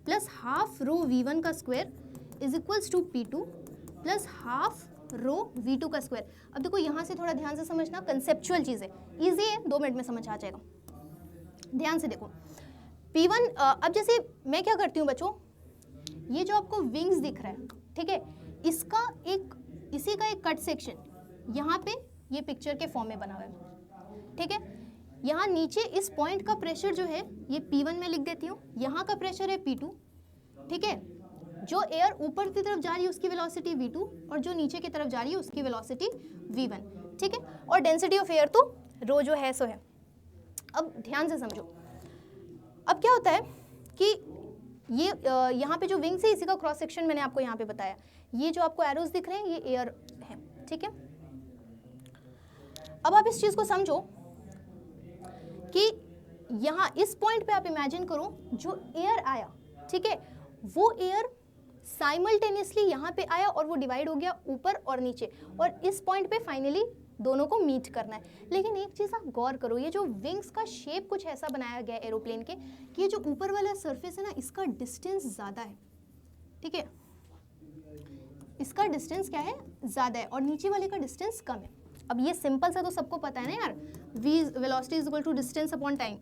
plus half rho V1 का square is equals to P2 plus half rho V2 का स्क्वायर। अब देखो यहाँ से थोड़ा ध्यान से समझना, कंसेप्चुअल चीज़ है, ईजी है, 2 मिनट में समझ आ जाएगा। ध्यान से देखो P1, अब जैसे मैं क्या करती हूँ बच्चों, ये जो आपको विंग्स दिख रहा है, ठीक है, इसी का एक कट सेक्शन यहाँ पे ये पिक्चर के फॉर्म में बना हुआ है, ठीक है। यहाँ नीचे इस पॉइंट का प्रेशर जो है ये P1 में लिख देती हूँ, यहाँ का प्रेशर है P2, ठीक है। जो एयर ऊपर की तरफ जा रही है उसकी वेलोसिटी V2 और जो नीचे की तरफ जा रही है उसकी वेलोसिटी V1, ठीक है। और डेंसिटी ऑफ एयर तो रो जो है सो है। अब ध्यान से समझो, अब क्या होता है कि ये यहाँ पे जो विंग्स है इसी का क्रॉस सेक्शन मैंने आपको यहाँ पे बताया, ये जो आपको एरोज दिख रहे हैं ये एयर है, ठीक है। अब आप इस चीज को समझो कि यहाँ इस पॉइंट पे आप इमेजिन करो जो एयर आया, ठीक है, वो एयर साइमल्टेनियसली यहाँ पे आया और वो डिवाइड हो गया ऊपर और नीचे, और इस पॉइंट पे फाइनली दोनों को मीट करना है। लेकिन एक चीज़ आप गौर करो, ये जो विंग्स का शेप कुछ ऐसा बनाया गया है एरोप्लेन के कि ये जो ऊपर वाला सरफेस है ना, इसका डिस्टेंस ज़्यादा है, ठीक है, इसका डिस्टेंस क्या है, ज़्यादा है, और नीचे वाले का डिस्टेंस कम है। अब ये सिंपल सा तो सबको पता है ना यार, v velocity is equal to distance upon time.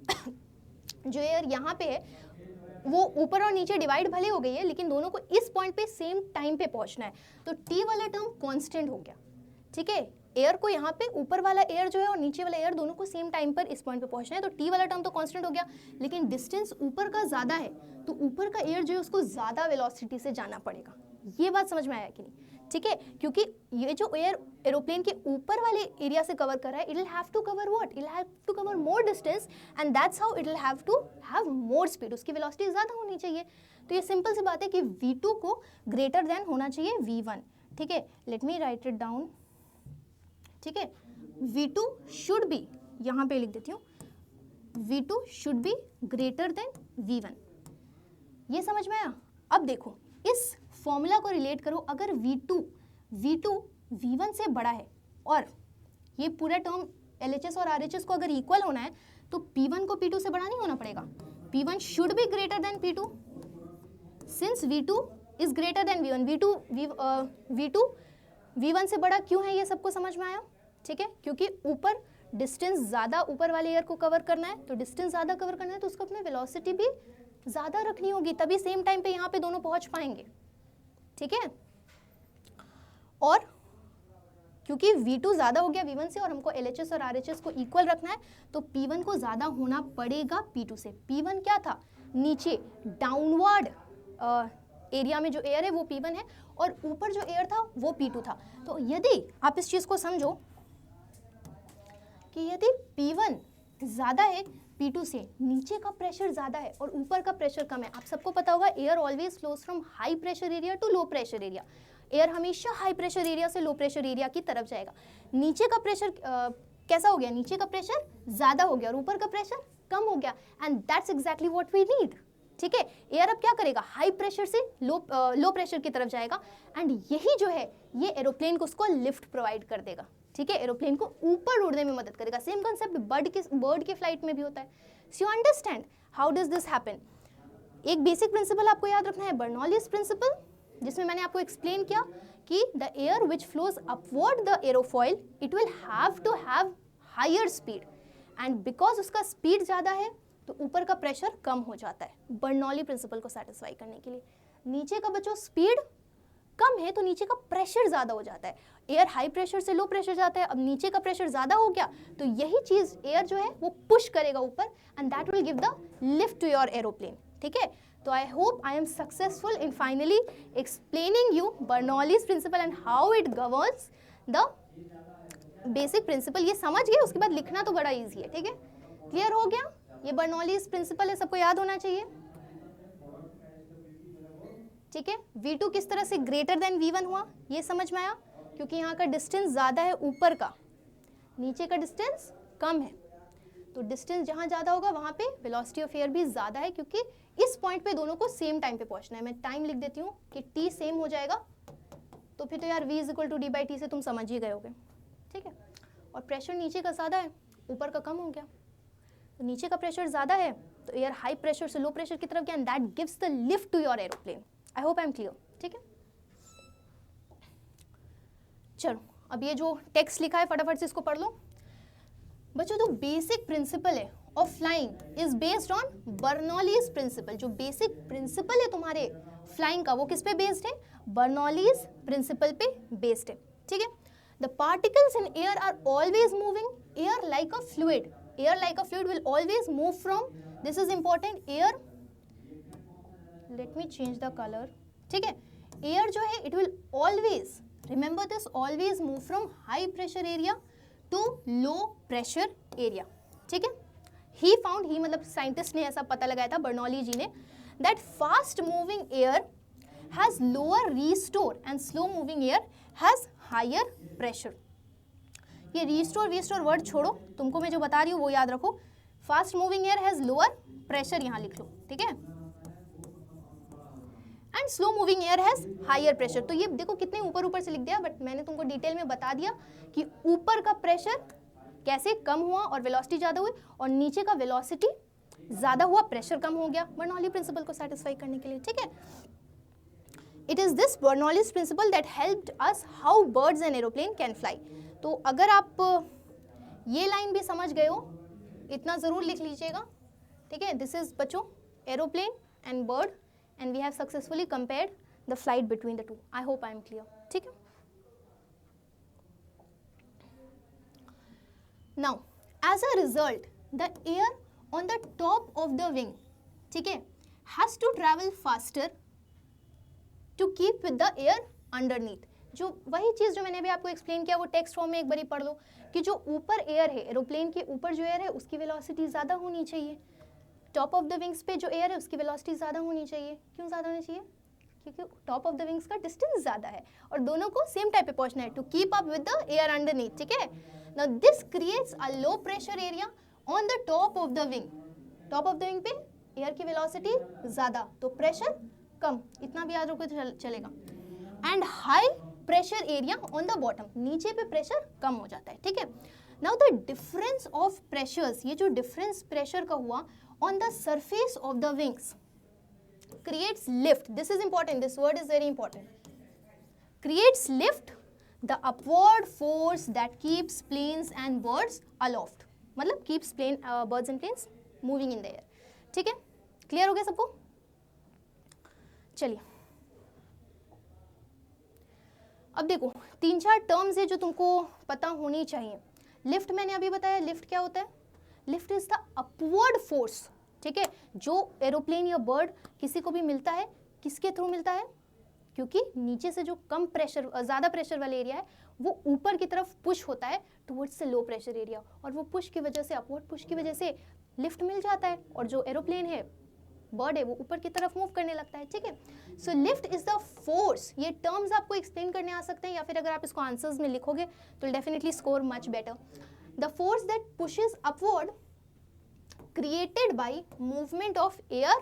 जो एयर यहाँ पे है वो ऊपर और नीचे डिवाइड भले हो गई है, लेकिन दोनों को इस पॉइंट पे सेम टाइम पे पहुंचना है, तो t वाला टर्म कांस्टेंट हो गया, ठीक है। एयर को यहाँ पे ऊपर वाला एयर जो है और नीचे वाला एयर दोनों को सेम टाइम पर इस पॉइंट पे पहुंचना है, तो t वाला टर्म तो कांस्टेंट हो गया, लेकिन डिस्टेंस ऊपर का ज़्यादा है, तो ऊपर का एयर जो है उसको ज़्यादा वेलोसिटी से जाना पड़ेगा। ये बात समझ में आया कि नहीं, ठीक है, क्योंकि ये जो एयर एरोप्लेन के ऊपर वाले एरिया से कवर कर रहा है, it will have to cover what, it will have to cover more distance and that's how it will have to have more speed, उसकी वेलोसिटी ज़्यादा होनी चाहिए। तो ये सिंपल सी बात है कि V2 को ग्रेटर देन होना चाहिए V1, ठीक है। Let me right it down, ठीक है, V2 शुड बी, यहाँ पे लिख देती हूँ, V2 should be greater than V1। ये समझ में आया? अब देखो इस फॉर्मूला को रिलेट करो, अगर V2 V1 से बड़ा है और ये पूरा टर्म LHS और RHS को अगर इक्वल होना है तो P1 को P2 से बड़ा नहीं होना पड़ेगा, P1 should be greater than P2 since V2 is greater than V1। V2 V1 से बड़ा क्यों है, ये सबको समझ में आया, ठीक है, क्योंकि ऊपर डिस्टेंस ज़्यादा ऊपर वाले एयर को कवर करना है, तो डिस्टेंस ज़्यादा कवर करना है तो उसको अपनी वेलोसिटी भी ज़्यादा रखनी होगी, तभी सेम टाइम पे यहाँ पे दोनों पहुँच पाएंगे, ठीक है। और क्योंकि V2 ज़्यादा हो गया V1 से और हमको LHS और RHS को इक्वल रखना है, तो P1 को ज़्यादा होना पड़ेगा P2 से। P1 क्या था, नीचे डाउनवर्ड एरिया में जो एयर है वो P1 है और ऊपर जो एयर था वो P2 था। तो यदि आप इस चीज़ को समझो कि यदि P1 ज़्यादा है P2 से, नीचे का प्रेशर ज़्यादा है और ऊपर का प्रेशर कम है, आप सबको पता होगा air always flows from high pressure area to low pressure area, air हमेशा हाई प्रेशर एरिया से लो प्रेशर एरिया की तरफ जाएगा। नीचे का प्रेशर कैसा हो गया, नीचे का प्रेशर ज़्यादा हो गया और ऊपर का प्रेशर कम हो गया, and that's exactly what we need, ठीक है। एयर अब क्या करेगा, हाई प्रेशर से लो प्रेशर की तरफ जाएगा, एंड यही जो है ये एरोप्लेन को उसको लिफ्ट प्रोवाइड कर देगा, ठीक है, एरोप्लेन को ऊपर उड़ने में मदद करेगा। सेम कंसेप्ट बर्ड के फ्लाइट में भी होता है। So you understand how does this happen. एक बेसिक प्रिंसिपल आपको याद रखना है, बर्नौलीज प्रिंसिपल, जिसमें मैंने आपको एक्सप्लेन किया कि the air which flows upward the aerofoil it will have to have higher speed, and because उसका स्पीड ज़्यादा है तो ऊपर का प्रेशर कम हो जाता है, बर्नौली प्रिंसिपल को सेटिस्फाई करने के लिए। नीचे का बच्चों स्पीड कम है तो नीचे का प्रेशर ज़्यादा हो जाता है, एयर हाई प्रेशर से लो प्रेशर जाता है, अब नीचे का प्रेशर ज़्यादा हो गया तो यही चीज़ एयर जो है वो पुश करेगा ऊपर, and that will give the lift to your aeroplane, ठीक है। तो I hope I am successful in finally explaining you Bernoulli's principle and how it governs the basic principle. ये समझ गए, उसके बाद लिखना तो बड़ा ईजी है, ठीक है, क्लियर हो गया। ये बर्नौलीज प्रिंसिपल है, सबको याद होना चाहिए, ठीक है। V2 किस तरह से ग्रेटर देन V1 हुआ, ये समझ में आया, क्योंकि यहाँ का डिस्टेंस ज़्यादा है ऊपर का, नीचे का डिस्टेंस कम है, तो डिस्टेंस जहाँ ज़्यादा होगा वहाँ पे वेलोसिटी ऑफ एयर भी ज़्यादा है, क्योंकि इस पॉइंट पे दोनों को सेम टाइम पे पहुँचना है। मैं टाइम लिख देती हूँ कि T सेम हो जाएगा, तो फिर तो यार V is equal to D/T से तुम समझ ही गए होगे, ठीक है। और प्रेशर नीचे का ज़्यादा है, ऊपर का कम हो गया, तो नीचे का प्रेशर ज़्यादा है तो एयर हाई प्रेशर से लो प्रेशर की तरफ गया and that gives the lift to your aeroplane. I hope I am clear. ठीक है, चलो अब ये जो टेक्स्ट लिखा है फटाफट से इसको पढ़ लो. बच्चों जो बेसिक प्रिंसिपल है of flying is based on Bernoulli's principle. जो बेसिक प्रिंसिपल है तुम्हारे फ्लाइंग का वो किस पे बेस्ड है? बर्नौलीज प्रिंसिपल पे बेस्ड है. ठीक है, the particles in air are always moving. Air like a fluid. Air like a fluid will always move from, this is important, air, let me change the colour. ठीक है, air जो है it will always, remember this, always move from high pressure area to low pressure area. ठीक है, he found, ही मतलब scientist ने ऐसा पता लगाया था, बर्नौली जी ने, that fast moving air has lower restore and slow moving air has higher pressure. ये रीस्टोर वर्ड छोड़ो, तुमको मैं जो बता रही हूँ वो याद रखो. Fast moving air has lower pressure, यहाँ लिख लो. ठीक है, and slow moving air has higher pressure. तो ये देखो कितने ऊपर ऊपर से लिख दिया, बट मैंने तुमको डिटेल में बता दिया कि ऊपर का प्रेशर कैसे कम हुआ और वेलोसिटी ज़्यादा हुई, और नीचे का वेलोसिटी ज़्यादा हुआ, प्रेशर कम हो गया, बर्नौली प्रिंसिपल को सेटिस्फाई करने के लिए. ठीक है, it is this Bernoulli's principal that helped us how birds and aeroplane can fly. तो अगर आप ये लाइन भी समझ गए हो, इतना ज़रूर लिख लीजिएगा. ठीक है, दिस इज बच्चों aeroplane and bird and we have successfully compared the flight between the two. I hope I am clear. ठीक है, now as a result the air on the top of the wing, ठीक है, has to travel faster to keep with the air underneath. जो वही चीज़ जो मैंने अभी आपको एक्सप्लेन किया वो टेक्स्ट फॉर्म में एक बारी पढ़ लो कि जो ऊपर एयर है, एरोप्लेन के ऊपर जो एयर है उसकी वेलोसिटी ज़्यादा होनी चाहिए. टॉप ऑफ द विंग्स पे जो एयर है उसकी वेलोसिटी ज़्यादा होनी चाहिए. क्यों ज़्यादा होनी चाहिए? क्योंकि टॉप ऑफ द विंग्स का डिस्टेंस ज़्यादा है और दोनों को सेम टाइप पे पहुंचना है, to keep up with the air underneath. ठीक है, now this creates a low pressure area on the top of the wing. Top of the wing पे एयर की वेलोसिटी ज़्यादा तो प्रेशर कम, इतना भी याद रखो तो चलेगा. And high pressure area on the bottom, नीचे पे प्रेशर कम हो जाता है. ठीक है, now the difference of pressures, ये जो डिफरेंस प्रेशर का हुआ on the surface of the wings creates lift. This is important, this word is very important. Creates lift, the upward force that keeps planes and birds aloft. मतलब keeps birds and planes moving in the air. ठीक है, clear हो गया सबको? चलिए अब देखो 3-4 terms है जो तुमको पता होनी चाहिए. लिफ्ट मैंने अभी बताया, लिफ्ट क्या होता है? Lift is the upward force. ठीक है, जो एरोप्लेन या बर्ड किसी को भी मिलता है, किसके थ्रू मिलता है? क्योंकि नीचे से जो कम प्रेशर, ज़्यादा प्रेशर वाला एरिया है वो ऊपर की तरफ पुश होता है towards the low pressure area, और वो पुश की वजह से, अपवर्ड पुश की वजह से लिफ्ट मिल जाता है, और जो एरोप्लेन है, बर्ड है, वो ऊपर की तरफ मूव करने लगता है. ठीक है, सो लिफ्ट इज द फोर्स. ये टर्म्स आपको एक्सप्लेन करने आ सकते हैं, या फिर अगर आप इसको आंसर्स में लिखोगे तो definitely score much better. The force that pushes upward created by movement of air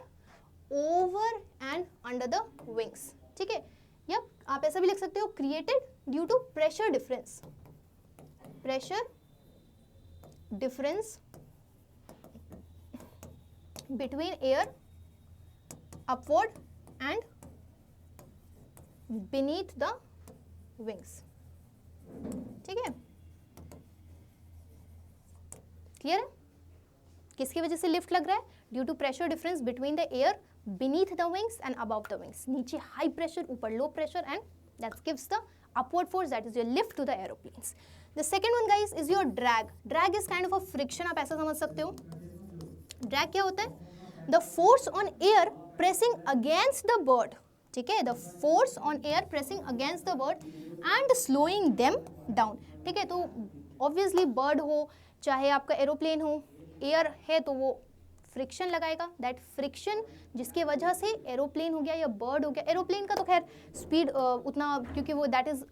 over and under the wings. ठीक है, या आप ऐसा भी लिख सकते हो, created due to pressure difference. Pressure difference between air upward and beneath the wings. ठीक है, क्लियर है? किसकी वजह से लिफ्ट लग रहा है? Due to pressure difference between the air beneath the wings and above the wings. नीचे हाई प्रेशर, ऊपर low pressure, and that gives the upward force, that is your lift to the aeroplanes. The second one guys is your drag. Drag is kind of a friction, आप ऐसा समझ सकते हो. Drag क्या होता है? The force on air pressing against the bird. ठीक है, the force on air pressing against the bird and slowing them down. ठीक है, तो ऑब्वियसली बर्ड हो चाहे आपका एरोप्लेन हो, एयर है तो वो फ्रिक्शन लगाएगा. दैट फ्रिक्शन जिसके वजह से एरोप्लेन हो गया या बर्ड हो गया, एरोप्लेन का तो खैर स्पीड उतना, क्योंकि वो that is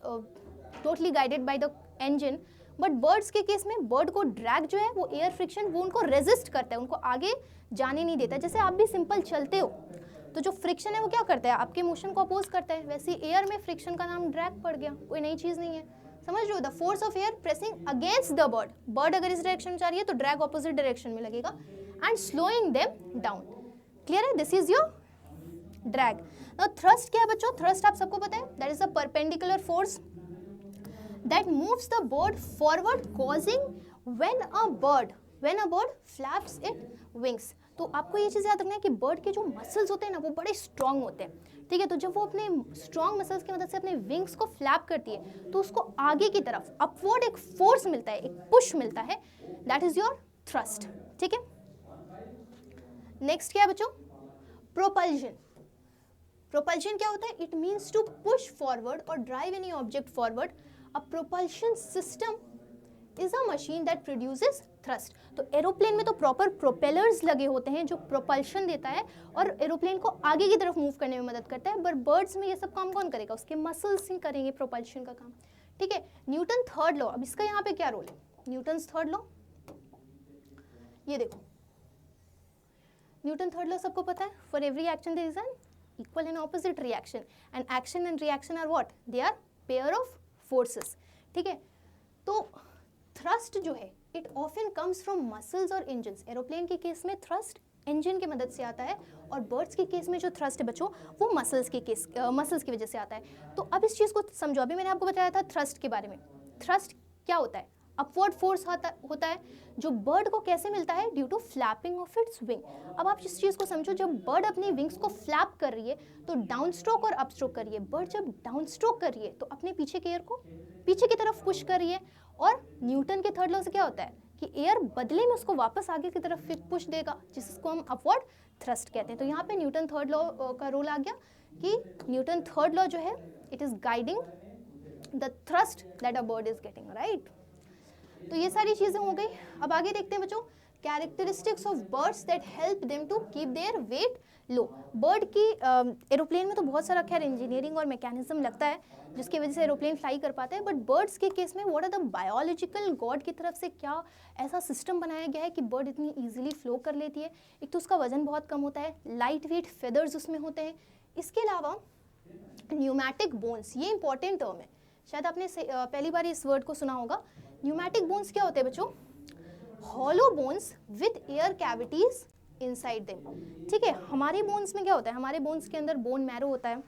totally guided by the engine, but birds के केस में बर्ड को ड्रैग जो है वो एयर फ्रिक्शन वो उनको रेजिस्ट करता है, उनको आगे जाने नहीं देता. जैसे आप भी सिंपल चलते हो तो जो फ्रिक्शन है वो क्या करता है? आपके मोशन को अपोज करता है. वैसे एयर में फ्रिक्शन का नाम ड्रैग पड़ गया, कोई नई चीज़ नहीं है. समझ रहे हो, the force of air pressing against the bird, bird अगर इस डायरेक्शन में जा रही है तो ड्रैग ऑपोजिट डायरेक्शन में लगेगा, and slowing them down. Clear है, this is your drag. Now thrust क्या है बच्चों, थ्रस्ट आप सबको पता है, that is a perpendicular force that moves the bird forward causing when a bird flaps it wings. तो आपको ये चीज़ याद रखना है कि बर्ड के जो मसल्स होते हैं ना वो बड़े स्ट्रांग होते हैं, ठीक है। तो जब वो अपने स्ट्रांग मसल्स की मदद से अपने विंग्स को फ्लैप करती है तो उसको आगे की तरफ अपवर्ड एक फोर्स मिलता है, एक पुश मिलता है, दैट इज योर थ्रस्ट, ठीक है। नेक्स्ट क्या है बच्चों, प्रोपल्जन। प्रोपल्जन क्या होता है, it means to push forward और drive any object forward. A propulsion system is a machine that produces thrust. तो एरोप्लेन में तो प्रॉपर प्रोपेलर्स लगे होते हैं जो प्रोपल्शन देता है और एरोप्लेन को आगे की तरफ मूव करने में मदद करता है, बट बर्ड्स में ये सब काम कौन करेगा, उसके मसल्स ही करेंगे प्रोपल्शन का काम, ठीक है। न्यूटन थर्ड लॉ, अब इसका यहाँ पे क्या रोल है, न्यूटन्स थर्ड लॉ, ये देखो न्यूटन थर्ड लॉ सबको पता है, for every action there is an equal and opposite reaction, and action and reaction are what, they are pair of forces, ठीक है। तो थ्रस्ट जो है it often comes from muscles और इंजन्स। एरोप्लेन के केस में थ्रस्ट इंजन की मदद से आता है, और बर्ड्स के केस में जो थ्रस्ट है बच्चों वो मसल्स की वजह से आता है। तो अब इस चीज़ को समझो, अभी मैंने आपको बताया था थ्रस्ट के बारे में। थ्रस्ट क्या होता है, अपवर्ड फोर्स होता है जो बर्ड को कैसे मिलता है, due to flapping of its wing. अब आप इस चीज़ को समझो, जब बर्ड अपनी विंग्स को फ्लैप कर रही है तो डाउन स्ट्रोक और अप स्ट्रोक कर रही है। बर्ड जब डाउन स्ट्रोक कर रही है तो अपने पीछे के एयर को पीछे की तरफ पुश कर रही है, और न्यूटन के थर्ड लॉ से क्या होता है कि एयर बदले में उसको वापस आगे की तरफ पुश देगा, जिसको हम अपवर्ड थ्रस्ट कहते हैं। तो यहाँ पे न्यूटन थर्ड लॉ का रोल आ गया कि न्यूटन थर्ड लॉ जो है it is guiding the thrust that a bird is getting, right. तो ये सारी चीजें हो गई। अब आगे देखते हैं बच्चों, characteristics of birds that help them to keep their weight low. Bird की एरोप्लेन में तो बहुत सारा खैर इंजीनियरिंग और मैकेनिज्म लगता है जिसकी वजह से एरोप्लेन फ्लाई कर पाता है, बट बर्ड्स के केस में what are the biological God की तरफ से क्या ऐसा सिस्टम बनाया गया है कि बर्ड इतनी ईजिली फ्लो कर लेती है। एक तो उसका वजन बहुत कम होता है, लाइट वेट फेदर्स उसमें होते हैं, इसके अलावा न्यूमैटिक बोन्स, ये इंपॉर्टेंट टर्म है, शायद आपने पहली बार इस वर्ड को सुना होगा। न्यूमैटिक बोन्स क्या होते हैं बच्चों, hollow bones with air cavities inside them, ठीक है। हमारे बोन्स में क्या होता है, हमारे बोन्स के अंदर बोन मैरो होता है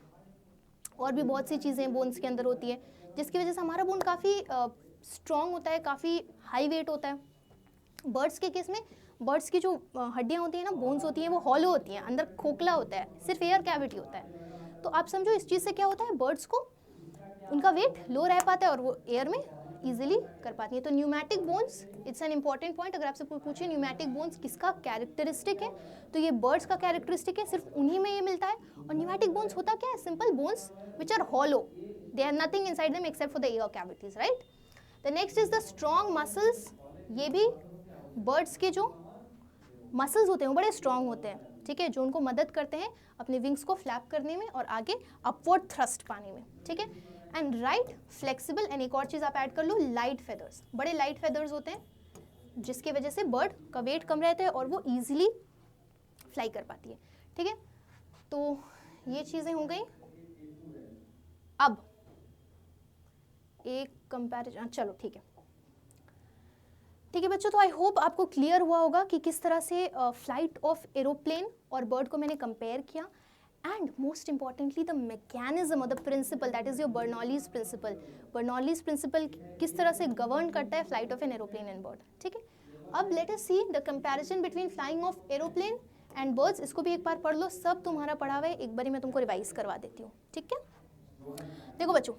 और भी बहुत सी चीज़ें बोन्स के अंदर होती है, जिसकी वजह से हमारा बोन काफ़ी स्ट्रॉन्ग होता है, काफ़ी हाई वेट होता है। बर्ड्स के केस में बर्ड्स की जो हड्डियाँ होती हैं ना, बोन्स होती हैं, वो हॉलो होती हैं, अंदर खोखला होता है, सिर्फ एयर कैविटी होता है। तो आप समझो इस चीज़ से क्या होता है, बर्ड्स को उनका वेट लो रह पाता है और वो एयर में इजीली कर पाती है। तो pneumatic bones it's an important point. अगर आपसे पूछे न्यूमैटिक बोन्स किसका कैरेक्टरिस्टिक है, तो ये बर्ड्स का कैरेक्टरिस्टिक है, सिर्फ उन्हीं में ये मिलता है। और न्यूमैटिक बोन्स होता क्या है, simple bones which are hollow, they are nothing inside them except for the air cavities, right. The next is the strong muscles. ये भी बर्ड्स के जो मसल्स होते हैं वो बड़े स्ट्रॉन्ग होते हैं, ठीक है, जो उनको मदद करते हैं अपने विंग्स को फ्लैप करने में और आगे अपवर्ड थ्रस्ट पाने में, ठीक है। एंड राइट फ्लेक्सिबल, एंड एक और चीज़ आप ऐड कर लो, लाइट फेदर्स, बड़े लाइट फेदर्स होते हैं जिसकी वजह से बर्ड का वेट कम रहता है और वो ईजिली फ्लाई कर पाती है, ठीक है। तो ये चीज़ें हो गई। अब एक कंपैरिजन, चलो ठीक है, ठीक है बच्चों। तो आई होप आपको क्लियर हुआ होगा कि किस तरह से फ्लाइट ऑफ एरोप्लेन और बर्ड को मैंने कंपेयर किया, and most importantly the mechanism और the principle, that is your Bernoulli's principle. Bernoulli's principle किस तरह से गवर्न करता है flight of an aeroplane and bird, ठीक है। अब let us see the comparison between flying of aeroplane and birds. इसको भी एक बार पढ़ लो, सब तुम्हारा पढ़ा हुआ है, एक बार मैं तुमको रिवाइज करवा देती हूँ, ठीक है। देखो बच्चों,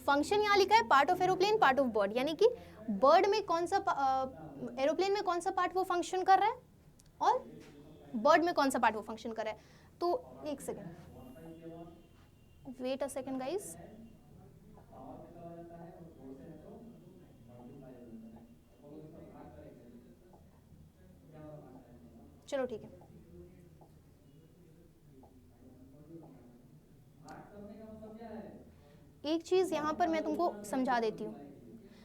फंक्शन यहाँ लिखा है part of aeroplane, part of bird, यानी कि बर्ड में कौन सा एरोप्लेन में कौन सा पार्ट वो फंक्शन कर रहा है और बर्ड में कौन सा पार्ट वो फंक्शन कर रहा है। तो एक second, wait a second guys, चलो ठीक है। एक चीज़ यहाँ पर मैं तुमको समझा देती हूँ।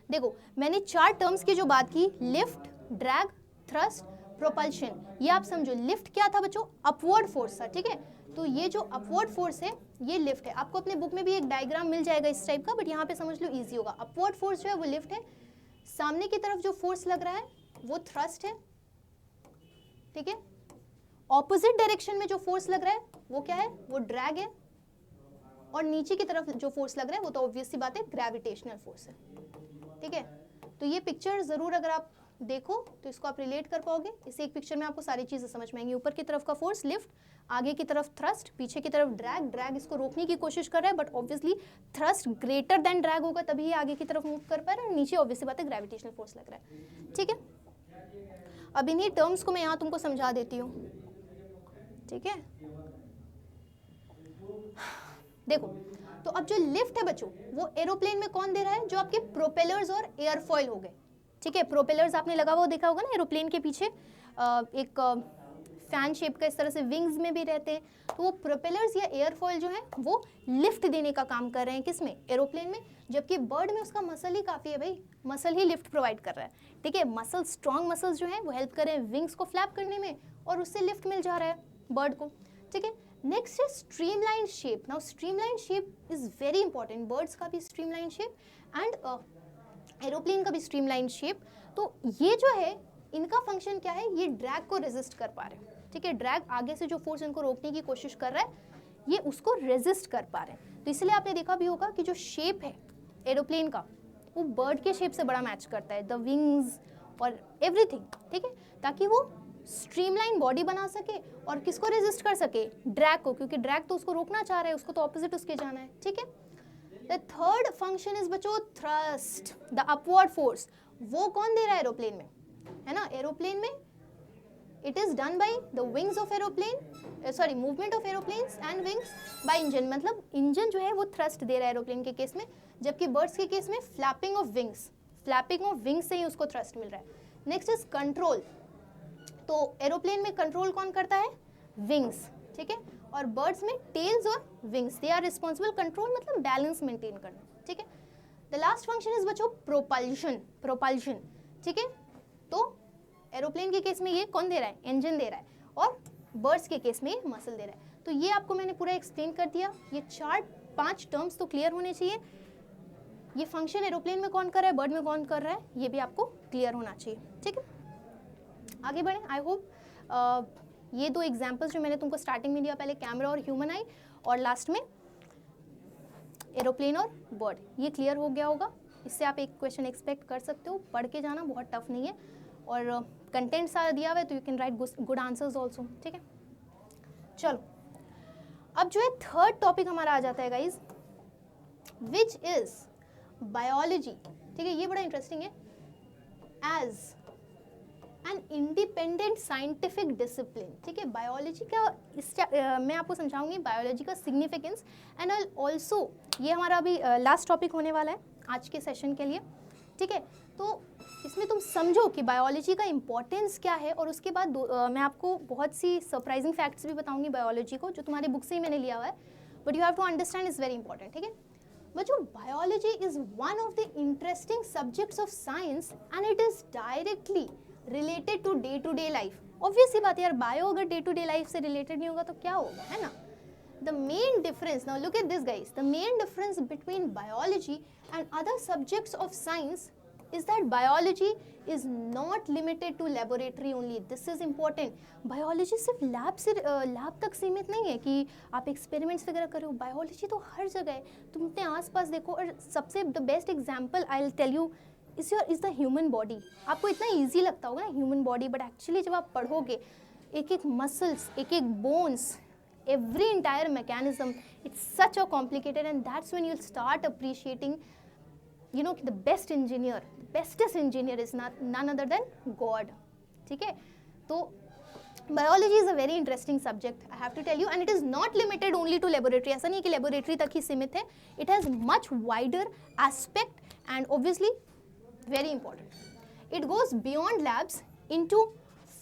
देखो मैंने 4 टर्म्स की जो बात की, लिफ्ट, ड्रैग, थ्रस्ट, प्रोपल्शन, ये आप समझो लिफ्ट क्या था बच्चों, अपवर्ड फोर्स था, ठीक है। तो ये जो अपवर्ड फोर्स है ये लिफ्ट है। आपको अपने बुक में भी एक डायग्राम मिल जाएगा इस टाइप का, बट यहाँ पे समझ लो इजी होगा। अपवर्ड फोर्स जो है वो लिफ्ट है, सामने की तरफ जो फोर्स लग रहा है वो थ्रस्ट है, ठीक है। ऑपोजिट डायरेक्शन में जो फोर्स लग रहा है वो क्या है, वो ड्रैग है, और नीचे की तरफ जो फोर्स लग रहा है वो तो ऑब्वियस सी बात है ग्रेविटेशनल फोर्स है, ठीक है। तो ये पिक्चर जरूर अगर आप देखो तो इसको आप रिलेट कर पाओगे। इस एक पिक्चर में आपको सारी चीजें समझ में आएंगी। ऊपर की तरफ का फोर्स लिफ्ट, आगे की तरफ थ्रस्ट, पीछे की तरफ ड्रैग, ड्रैग इसको रोकने की कोशिश कर रहा है, but obviously thrust greater than drag होगा तभी ये आगे की तरफ मूव कर पा रहा है, और नीचे ऑब्वियसली बात है ग्रेविटेशनल फोर्स लग रहा है, ठीक है। अब इन्हीं टर्म्स को मैं यहाँ तुमको समझा देती हूँ, ठीक है। देखो, तो अब जो लिफ्ट है बच्चों वो एरोप्लेन में कौन दे रहा है, जो आपके प्रोपेलर्स और एयरफॉइल हो गए, ठीक है। प्रोपेलर्स आपने लगा हुआ देखा होगा ना एरोप्लेन के पीछे, एक फैन शेप का इस तरह से विंग्स में भी रहते हैं। तो वो प्रोपेलर्स या एयरफॉइल जो है वो लिफ्ट देने का काम कर रहे हैं, किसमें, एरोप्लेन में। जबकि बर्ड में उसका मसल ही काफ़ी है भाई, मसल ही लिफ्ट प्रोवाइड कर रहा है, ठीक है। मसल, स्ट्रॉन्ग मसल्स जो हैं वो हेल्प कर रहे हैं विंग्स को फ्लैप करने में, और उससे लिफ्ट मिल जा रहा है बर्ड को, ठीक है। नेक्स्ट है streamline shape. Now streamline shape is very important, birds का भी स्ट्रीमलाइन शेप एंड एरोप्लेन का भी स्ट्रीमलाइन शेप। तो ये जो है इनका फंक्शन क्या है, ये ड्रैग को रेजिस्ट कर पा रहे हैं, ठीक है। ड्रैग आगे से जो फोर्स इनको रोकने की कोशिश कर रहा है ये उसको रेजिस्ट कर पा रहे हैं। तो इसलिए आपने देखा भी होगा कि जो शेप है एरोप्लेन का वो बर्ड के शेप से बड़ा मैच करता है, द विंग्स और एवरीथिंग, ठीक है, ताकि वो स्ट्रीमलाइन बॉडी बना सके और किसको रेजिस्ट कर सके, ड्रैग को, क्योंकि ड्रैग तो उसको रोकना चाह रहा है, उसको तो ऑपोजिट उसके जाना है, ठीक है। द थर्ड फंक्शन इज बच्चों थ्रस्ट, द अपवर्ड फोर्स। वो कौन दे रहा है एरोप्लेन में, है ना, एरोप्लेन में it is done by the wings of aeroplane, sorry movement of aeroplanes and wings by engine. मतलब इंजन जो है वो थ्रस्ट दे रहा है एरोप्लेन के केस में, जबकि बर्ड्स के केस में flapping of wings, flapping of wings से ही उसको थ्रस्ट मिल रहा है। Next is control. तो एरोप्लेन में कंट्रोल कौन करता है, विंग्स, ठीक है, और बर्ड्स में टेल्स और wings, they are responsible, control मतलब बैलेंस मेंटेन करना, ठीक है। द लास्ट फंक्शन इज बच्चों प्रोपल्शन, प्रोपल्शन, ठीक है। तो एरोप्लेन के केस में ये कौन दे रहा है, इंजन दे रहा है, और बर्ड्स के केस में मसल दे रहा है। तो ये आपको मैंने पूरा एक्सप्लेन कर दिया। ये 4-5 टर्म्स तो क्लियर होने चाहिए। ये फंक्शन एरोप्लेन में कौन कर रहा है, बर्ड में कौन कर रहा है, ये भी आपको क्लियर होना चाहिए, ठीक है। आगे बढ़ें। आई होप ये 2 एग्जाम्पल्स जो मैंने तुमको स्टार्टिंग में दिया, पहले कैमरा और ह्यूमन आई, और लास्ट में एरोप्लेन और बर्ड, ये क्लियर हो गया होगा। इससे आप एक क्वेश्चन एक्सपेक्ट कर सकते हो, पढ़ के जाना, बहुत टफ नहीं है, और कंटेंट सारा दिया हुआ है तो you can write good answers also, ठीक है। चलो अब जो है थर्ड टॉपिक हमारा आ जाता है गाइज, विच इज बायोलॉजी, ठीक है। ये बड़ा इंटरेस्टिंग है। As an independent scientific discipline, ठीक है। बायोलॉजी का मैं आपको समझाऊंगी बायोलॉजी का सिग्निफिकेंस एंड ऑल्सो ये हमारा अभी लास्ट टॉपिक होने वाला है आज के सेशन के लिए, ठीक है। तो इसमें तुम समझो कि बायोलॉजी का इंपॉर्टेंस क्या है, और उसके बाद मैं आपको बहुत सी सरप्राइजिंग फैक्ट्स भी बताऊंगी बायोलॉजी को, जो तुम्हारे बुक से ही मैंने लिया हुआ है, but you have to understand, is very important, ठीक है। बच्चों biology is one of the interesting subjects of science and it is directly related to day life. Obvious सी बात है यार, बायो अगर डे टू डे लाइफ से related नहीं होगा तो क्या होगा, है ना। The main difference, now look at this guys, the main difference between biology and other subjects of science is that biology is not limited to laboratory only. This is important. Biology सिर्फ lab तक सीमित नहीं है कि आप experiments वगैरह करो, biology तो हर जगह है। तुम अपने आसपास देखो, और सबसे the best example I will tell you is the human body. आपको इतना ईजी लगता होगा ना ह्यूमन बॉडी, बट एक्चुअली जब आप पढ़ोगे एक एक मसल्स, एक एक bones, every entire mechanism, it's such a complicated, and that's when you'll start appreciating, you know, the best engineer, the bestest engineer is none other than God, ठीक है। तो biology is a very interesting subject, I have to tell you, and it is not limited only to laboratory. ऐसा नहीं है कि laboratory तक ही सीमित है, it has much wider aspect and obviously very important. It goes beyond labs into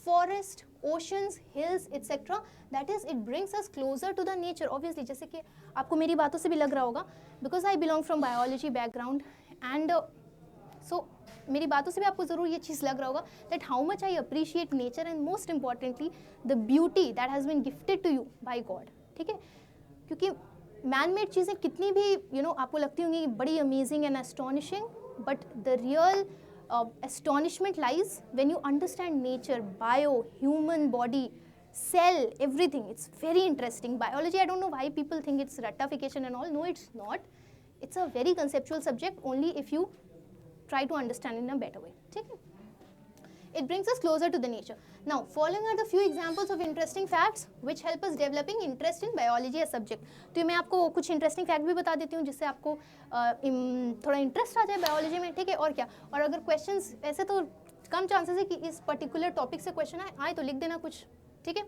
forest, oceans, hills, etc. That is, it brings us closer to the nature. Obviously, जैसे कि आपको मेरी बातों से भी लग रहा होगा, because I belong from biology background, and so मेरी बातों से भी आपको ज़रूर ये चीज़ लग रहा होगा that how much I appreciate nature and most importantly the beauty that has been gifted to you by God, ठीक है। क्योंकि मैन मेड चीज़ें कितनी भी आपको लगती होंगी बड़ी amazing and astonishing, but the real astonishment lies when you understand nature, bio, human body, cell, everything. It's very interesting. Biology, I don't know why people think it's ratification and all. No, it's not. It's a very conceptual subject only if you try to understand in a better way. ठीक है? It brings us closer to the nature. Now, following are the few examples of interesting facts which help us developing interest in biology as subject. तो मैं आपको कुछ interesting fact भी बता देती हूँ जिससे आपको थोड़ा इंटरेस्ट आ जाए बायोलॉजी में, ठीक है। और क्या, और अगर क्वेश्चंस ऐसे तो कम चांसेस है कि इस पर्टिकुलर टॉपिक से क्वेश्चन आए तो लिख देना कुछ, ठीक है।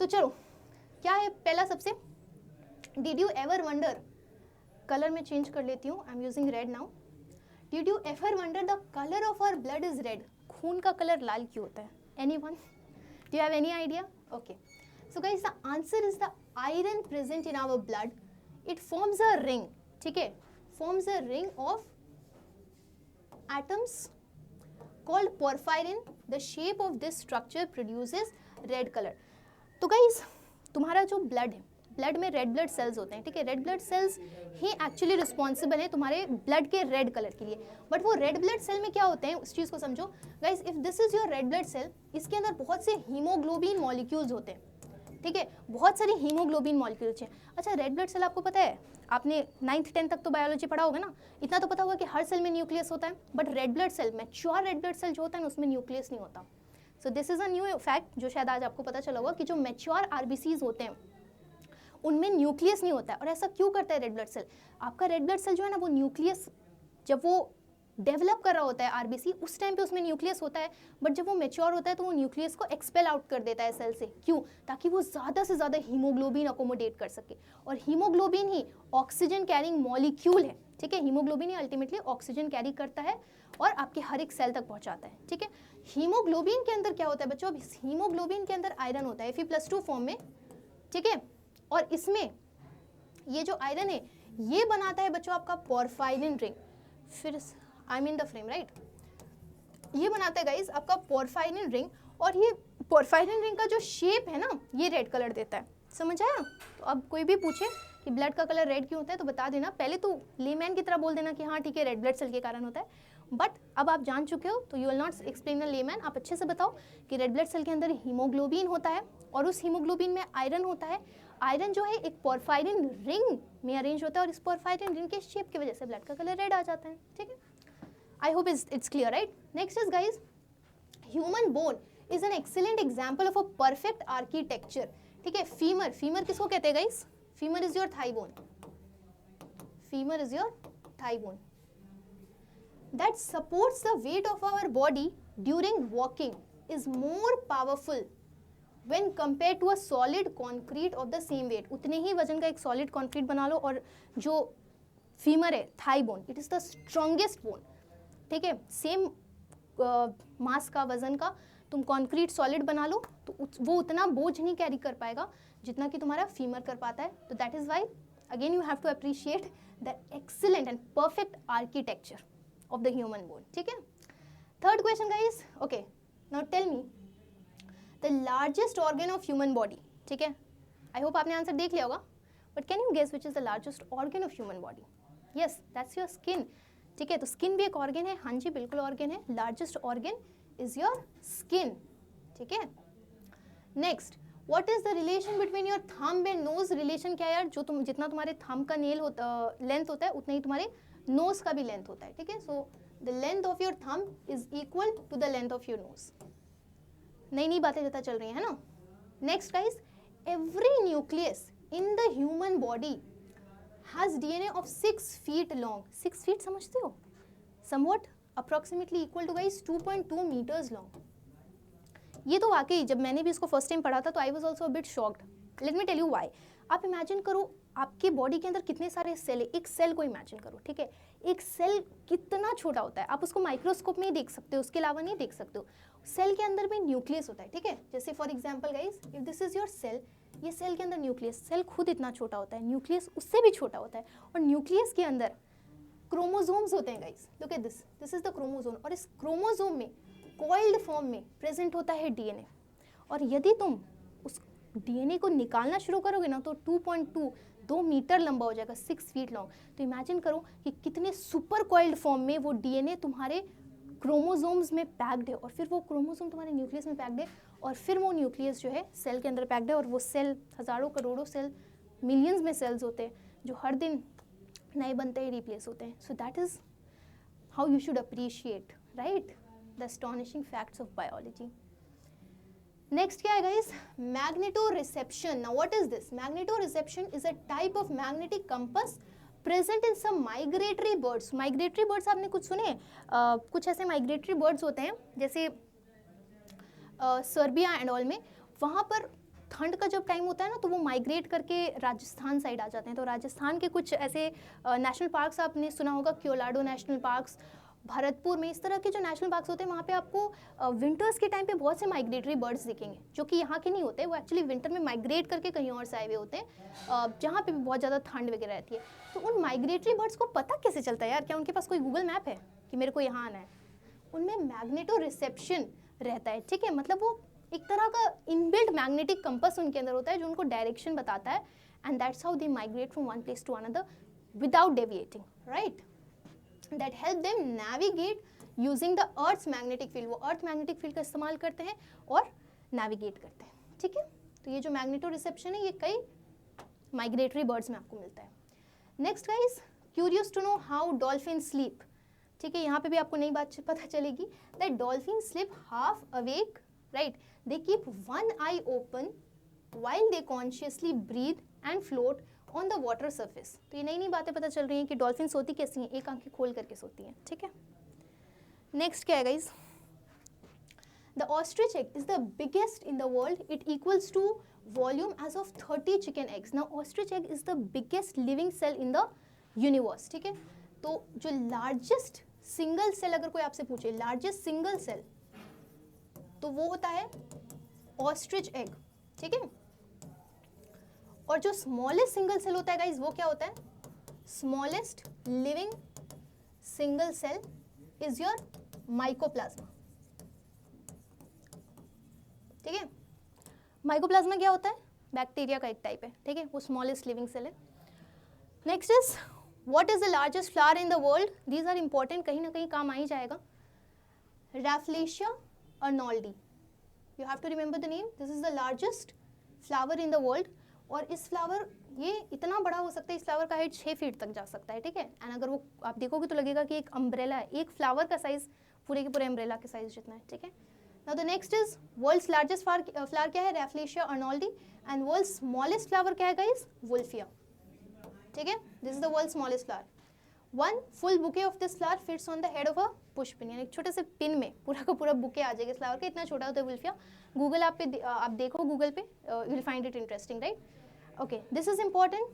तो चलो, क्या है पहला सबसे, did you ever wonder, colour में चेंज कर लेती हूँ, I am using red now. Did you ever wonder the colour of our blood is red, खून का कलर लाल क्यों होता है? Anyone? Do you have any idea? Okay, so guys the answer is the iron present in our blood, it forms a ring, ठीक है, forms a ring of atoms called porphyrin. The shape of this structure produces red color. तो guys तुम्हारा जो blood है, blood में red blood cells होते हैं, ठीक है। रेड ब्लड सेल्स ही एक्चुअली रिस्पॉन्सिबल है तुम्हारे ब्लड के रेड कलर के लिए। बट वो रेड ब्लड सेल में क्या होते हैं उस चीज़ को समझो guys. If this is your red blood cell, इसके अंदर बहुत से हीमोग्लोबिन मॉलिक्यूल्स होते हैं, ठीक है, बहुत सारी हीमोग्लोबिन मॉलिक्यूल्स हैं। अच्छा, रेड ब्लड सेल आपको पता है, आपने 9th 10th तक तो बायोलॉजी पढ़ा होगा ना, इतना तो पता होगा कि हर सेल में न्यूक्लियस होता है। But red blood cell, mature red blood cell जो होता है ना, उसमें न्यूक्लियस नहीं होता। So this is a new fact जो शायद आज आपको पता चला होगा कि जो मैच्योर आरबीसीज होते हैं उनमें न्यूक्लियस नहीं होता है। और ऐसा क्यों करता है रेड ब्लड सेल? आपका रेड ब्लड सेल जो है ना, वो न्यूक्लियस जब वो डेवलप कर रहा होता है आरबीसी, उस टाइम पे उसमें न्यूक्लियस होता है। बट जब वो मैच्योर होता है तो वो न्यूक्लियस को एक्सपेल आउट कर देता है सेल से। क्यों? ताकि वो ज़्यादा से ज़्यादा हीमोग्लोबिन अकोमोडेट कर सके। और हीमोग्लोबिन ही ऑक्सीजन कैरिंग मॉलिक्यूल है, ठीक है। हीमोग्लोबिन ही अल्टीमेटली ऑक्सीजन कैरी करता है और आपके हर एक सेल तक पहुंचाता है, ठीक है। हीमोग्लोबिन के अंदर क्या होता है बच्चों? अब हीमोग्लोबिन के अंदर आयरन होता है Fe+2 फॉर्म में, ठीक है। और इसमें ये जो आयरन है ये बनाता है बच्चों आपका पोरफायरिन रिंग। फिर I mean the frame, right, ये बनाता है गाइज आपका पोरफायरिन रिंग। और ये पोरफायरिन रिंग का जो शेप है ना, ये रेड कलर देता है। समझ आया? तो अब कोई भी पूछे कि ब्लड का कलर रेड क्यों होता है तो बता देना, पहले तो लेमैन की तरह बोल देना कि हाँ ठीक है रेड ब्लड सेल के कारण होता है। बट अब आप जान चुके हो तो you will not explain the layman, आप अच्छे से बताओ कि रेड ब्लड सेल के अंदर हीमोग्लोबिन होता है और उस हीमोग्लोबिन में आयरन होता है। आयरन जो है एक पोरफायरिन रिंग में अरेंज होता है और इस पोरफायरिन रिंग के शेप की वजह से ब्लड का कलर रेड आ जाता है, ठीक है। I hope it's clear, right? Next is guys, human bone is an excellent example of a perfect architecture, ठीक है। फीमर, फीमर किसको कहते हैं guys? Femur is your thigh bone, femur is your thigh bone that supports the weight of our body during walking is more powerful when compared to a solid concrete of the same weight. उतने ही वजन का एक solid concrete बना लो और जो femur है thigh bone, it is the strongest bone, ठीक है। सेम मास का वजन का तुम कंक्रीट सॉलिड बना लो तो वो उतना बोझ नहीं कैरी कर पाएगा जितना कि तुम्हारा फीमर कर पाता है। तो that is why again you have to appreciate the excellent and perfect architecture of the human bone, ठीक है। Third question guys, okay, now tell me the largest organ of human body, ठीक है। I hope आपने answer देख लिया होगा, but can you guess which is the largest organ of human body? Yes, that's your skin, ठीक है। तो skin भी एक ऑर्गन है, हाँ जी बिल्कुल ऑर्गन है। Largest organ is your skin, ठीक है। Next, what is the relation between your thumb and nose? Relation क्या है यार? जो तुम जितना तुम्हारे थंब का नेल लेंथ होता है उतना ही तुम्हारे नोज का भी लेंथ होता है, ठीक है। So the length of your thumb is equal to the length of your nose. नई नई बातें पता चल रही है ना। Next guys, every nucleus in the human body has DNA of 6 feet long. 6 feet समझते हो? Somewhat approximately equal to guys 2.2 meters long. ये तो वाकई जब मैंने भी इसको फर्स्ट टाइम पढ़ा था तो I was also a bit shocked. Let me tell you why. आप इमेजिन करो आपके बॉडी के अंदर कितने सारे सेल है। एक सेल को इमेजिन करो, ठीक है। एक सेल कितना छोटा होता है, आप उसको माइक्रोस्कोप में ही देख सकते हो, उसके अलावा नहीं देख सकते हो। सेल के अंदर भी न्यूक्लियस होता है, ठीक है। जैसे for example guys, if this is your cell, ये सेल के अंदर न्यूक्लियस, सेल खुद इतना छोटा होता है, न्यूक्लियस उससे भी छोटा होता है। और न्यूक्लियस के अंदर क्रोमोसोम्स होते हैं guys, look at this is the chromosome, और इस क्रोमोसोम में कॉइल्ड फॉर्म में प्रेजेंट होता है डीएनए, और यदि तुम उस डीएनए को निकालना शुरू करोगे ना तो 2 मीटर लंबा हो जाएगा, 6 फीट लॉन्ग। तो इमेजिन करो कि कितने सुपर कॉइल्ड फॉर्म में वो डीएनए तुम्हारे क्रोमोसोम्स में पैक्ड है, और फिर वो क्रोमोसोम तुम्हारे न्यूक्लियस में पैक्ड है, और फिर वो न्यूक्लियस जो है सेल के अंदर पैक्ड है, और वो सेल हज़ारों करोड़ों सेल, मिलियंस में सेल्स होते हैं जो हर दिन नए बनते हैं, रिप्लेस होते हैं। So that is how you should appreciate, right, the astonishing facts of biology. Next क्या है guys, magnetoreception. Now what is this? Magnetoreception is a type of magnetic compass present in some migratory birds. Migratory birds आपने कुछ सुने? कुछ ऐसे migratory birds होते हैं जैसे सर्बिया एंड ऑल में, वहाँ पर ठंड का जब टाइम होता है ना तो वो माइग्रेट करके राजस्थान साइड आ जाते हैं। तो राजस्थान के कुछ ऐसे नेशनल पार्क्स आपने सुना होगा, क्योलाडो नेशनल पार्क्स, भरतपुर में, इस तरह के जो नेशनल पार्क्स होते हैं वहाँ पे आपको विंटर्स के टाइम पे बहुत से माइग्रेटरी बर्ड्स दिखेंगे जो कि यहाँ के नहीं होते, वो एक्चुअली विंटर में माइग्रेट करके कहीं और से आए हुए होते हैं जहाँ पे भी बहुत ज़्यादा ठंड वगैरह रहती है। तो उन माइग्रेटरी बर्ड्स को पता कैसे चलता है यार? क्या उनके पास कोई गूगल मैप है कि मेरे को यहाँ आना है? उनमें मैग्नेटोरिसेप्शन रहता है, ठीक है, मतलब वो एक तरह का इनबिल्ट मैग्नेटिक कंपास उनके अंदर होता है जो उनको डायरेक्शन बताता है, and that's how they migrate from one place to another without deviating, right, that help them navigate using the earth's magnetic field. वो अर्थ मैग्नेटिक फील्ड का इस्तेमाल करते हैं और नेविगेट करते हैं, ठीक है। तो ये जो मैग्नेटोरिसेप्शन है ये कई माइग्रेटरी बर्ड्स में आपको मिलता है। Next guys, curious to know how dolphin sleep, ठीक है, यहाँ पे भी आपको नई बात पता चलेगी, that dolphin sleep half awake, right, they keep one eye open while they consciously breathe and float on the water surface। तो ये नई नई बातें पता चल रही हैं कि डॉल्फिन सोती कैसी हैं, एक आंखें खोल करके सोती हैं, ठीक है। नेक्स्ट क्या है guys, the ostrich egg is the biggest in the world, it equals to volume as of 30 chicken eggs. Now ostrich egg is the biggest living cell in the universe, ठीक है। तो जो लार्जेस्ट सिंगल सेल अगर कोई आपसे पूछे, largest single cell, तो वो होता है ऑस्ट्रिच एग, ठीक है। और जो स्मॉलेस्ट सिंगल सेल होता है गाइस वो क्या होता है? Smallest living single cell is your mycoplasma, ठीक है। माइकोप्लाज्मा क्या होता है? बैक्टीरिया का एक टाइप है, ठीक है, वो स्मॉलेस्ट लिविंग सेल है। Next is what is the largest flower in the world? These are important, कहीं ना कहीं काम आ ही जाएगा। Rafflesia arnoldi, you have to remember the name, this is the largest flower in the world। और इस flower ये इतना बड़ा हो सकता है, इस फ्लावर का हाइट 6 फीट तक जा सकता है, ठीक है। एंड अगर वो आप देखोगे तो लगेगा कि एक अम्ब्रेला है, एक फ्लावर का साइज पूरे के पूरे अम्ब्रेला के साइज जितना है, ठीक है। Now the next is world's largest flower क्या है? Rafflesia arnoldii. And world smallest flower क्या है गाइस? वुल्फिया, ठीक है, this is the world smallest flower. One full bouquet of this flower fits on the head of a push pin, यानी एक छोटे से पिन में पूरा का पूरा बुके आ जाएगा इस फ्लावर का, इतना छोटा होता है वुल्फिया। गूगल आप देखो गूगल पे, you will find it interesting, right. Okay, this is important.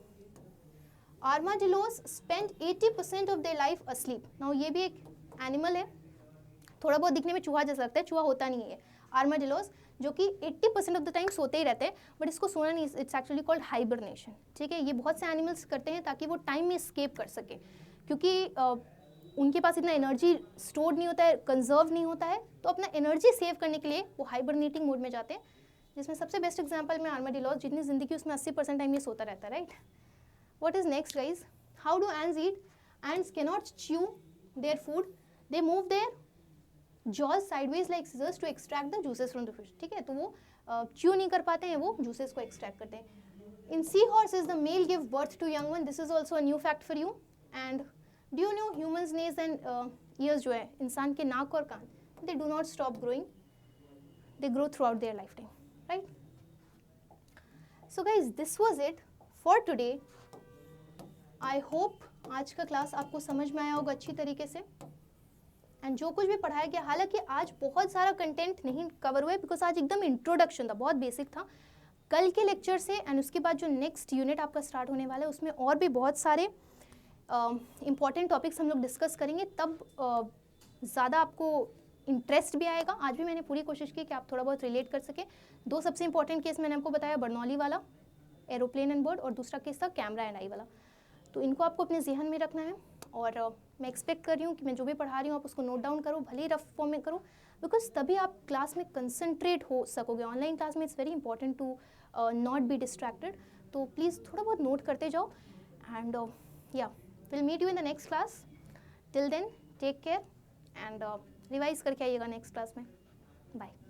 Armadillos spend 80% of their life asleep. Now ये भी एक एनिमल है, थोड़ा बहुत दिखने में चूहा जैसा लगता है, चूहा होता नहीं है। आर्माडिलोज जो कि 80% ऑफ द टाइम सोते ही रहते हैं, बट इसको सोना नहीं, इट्स एक्चुअली कॉल्ड हाइबरनेशन, ठीक है। ये बहुत से एनिमल्स करते हैं ताकि वो टाइम में स्केप कर सके, क्योंकि उनके पास इतना एनर्जी स्टोर नहीं होता है, कंजर्व नहीं होता है, तो अपना एनर्जी सेव करने के लिए वो हाइबरनेटिंग मोड में जाते हैं, जिसमें सबसे बेस्ट एग्जांपल में आर्माडिलोज, जितनी जिंदगी उसमें 80% टाइम ये सोता रहता है, right. What is next guys? How do ants eat? Ants can not chew their food, they move their jaws sideways like scissors to extract the juices from the fish, ठीक है। तो वो च्यू नहीं कर पाते हैं, वो जूसेस को एक्सट्रैक्ट करते हैं। In sea horse is the male give birth to young one, this is also a new fact for you. And do you know humans nose and ears जो है, इंसान के नाक और कान, they do not stop growing, they grow throughout their lifetime, right. So guys this was it for today. I hope आज का class आपको समझ में आया होगा अच्छी तरीके से, एंड जो कुछ भी पढ़ाया गया, हालांकि आज बहुत सारा कंटेंट नहीं कवर हुआ है बिकॉज आज एकदम इंट्रोडक्शन था, बहुत बेसिक था। कल के लेक्चर से एंड उसके बाद जो नेक्स्ट यूनिट आपका स्टार्ट होने वाला है उसमें और भी बहुत सारे इम्पॉर्टेंट टॉपिक्स हम लोग डिस्कस करेंगे, तब ज़्यादा आपको इंटरेस्ट भी आएगा। आज भी मैंने पूरी कोशिश की कि आप थोड़ा बहुत रिलेट कर सकें। दो सबसे इंपॉर्टेंट केस मैंने आपको बताया, बर्नौली वाला एरोप्लेन एंड बर्ड, और दूसरा केस था कैमरा एंड आई वाला। तो इनको आपको अपने जहन में रखना है। और मैं एक्सपेक्ट कर रही हूँ कि मैं जो भी पढ़ा रही हूँ आप उसको नोट डाउन करो, भले ही रफ फॉर्म में करो, बिकॉज तभी आप क्लास में कंसंट्रेट हो सकोगे। ऑनलाइन क्लास में it's very important to not be distracted. तो प्लीज़ थोड़ा बहुत नोट करते जाओ। And I will meet you in the next class. Till then take care and revise करके आइएगा नेक्स्ट क्लास में। बाय।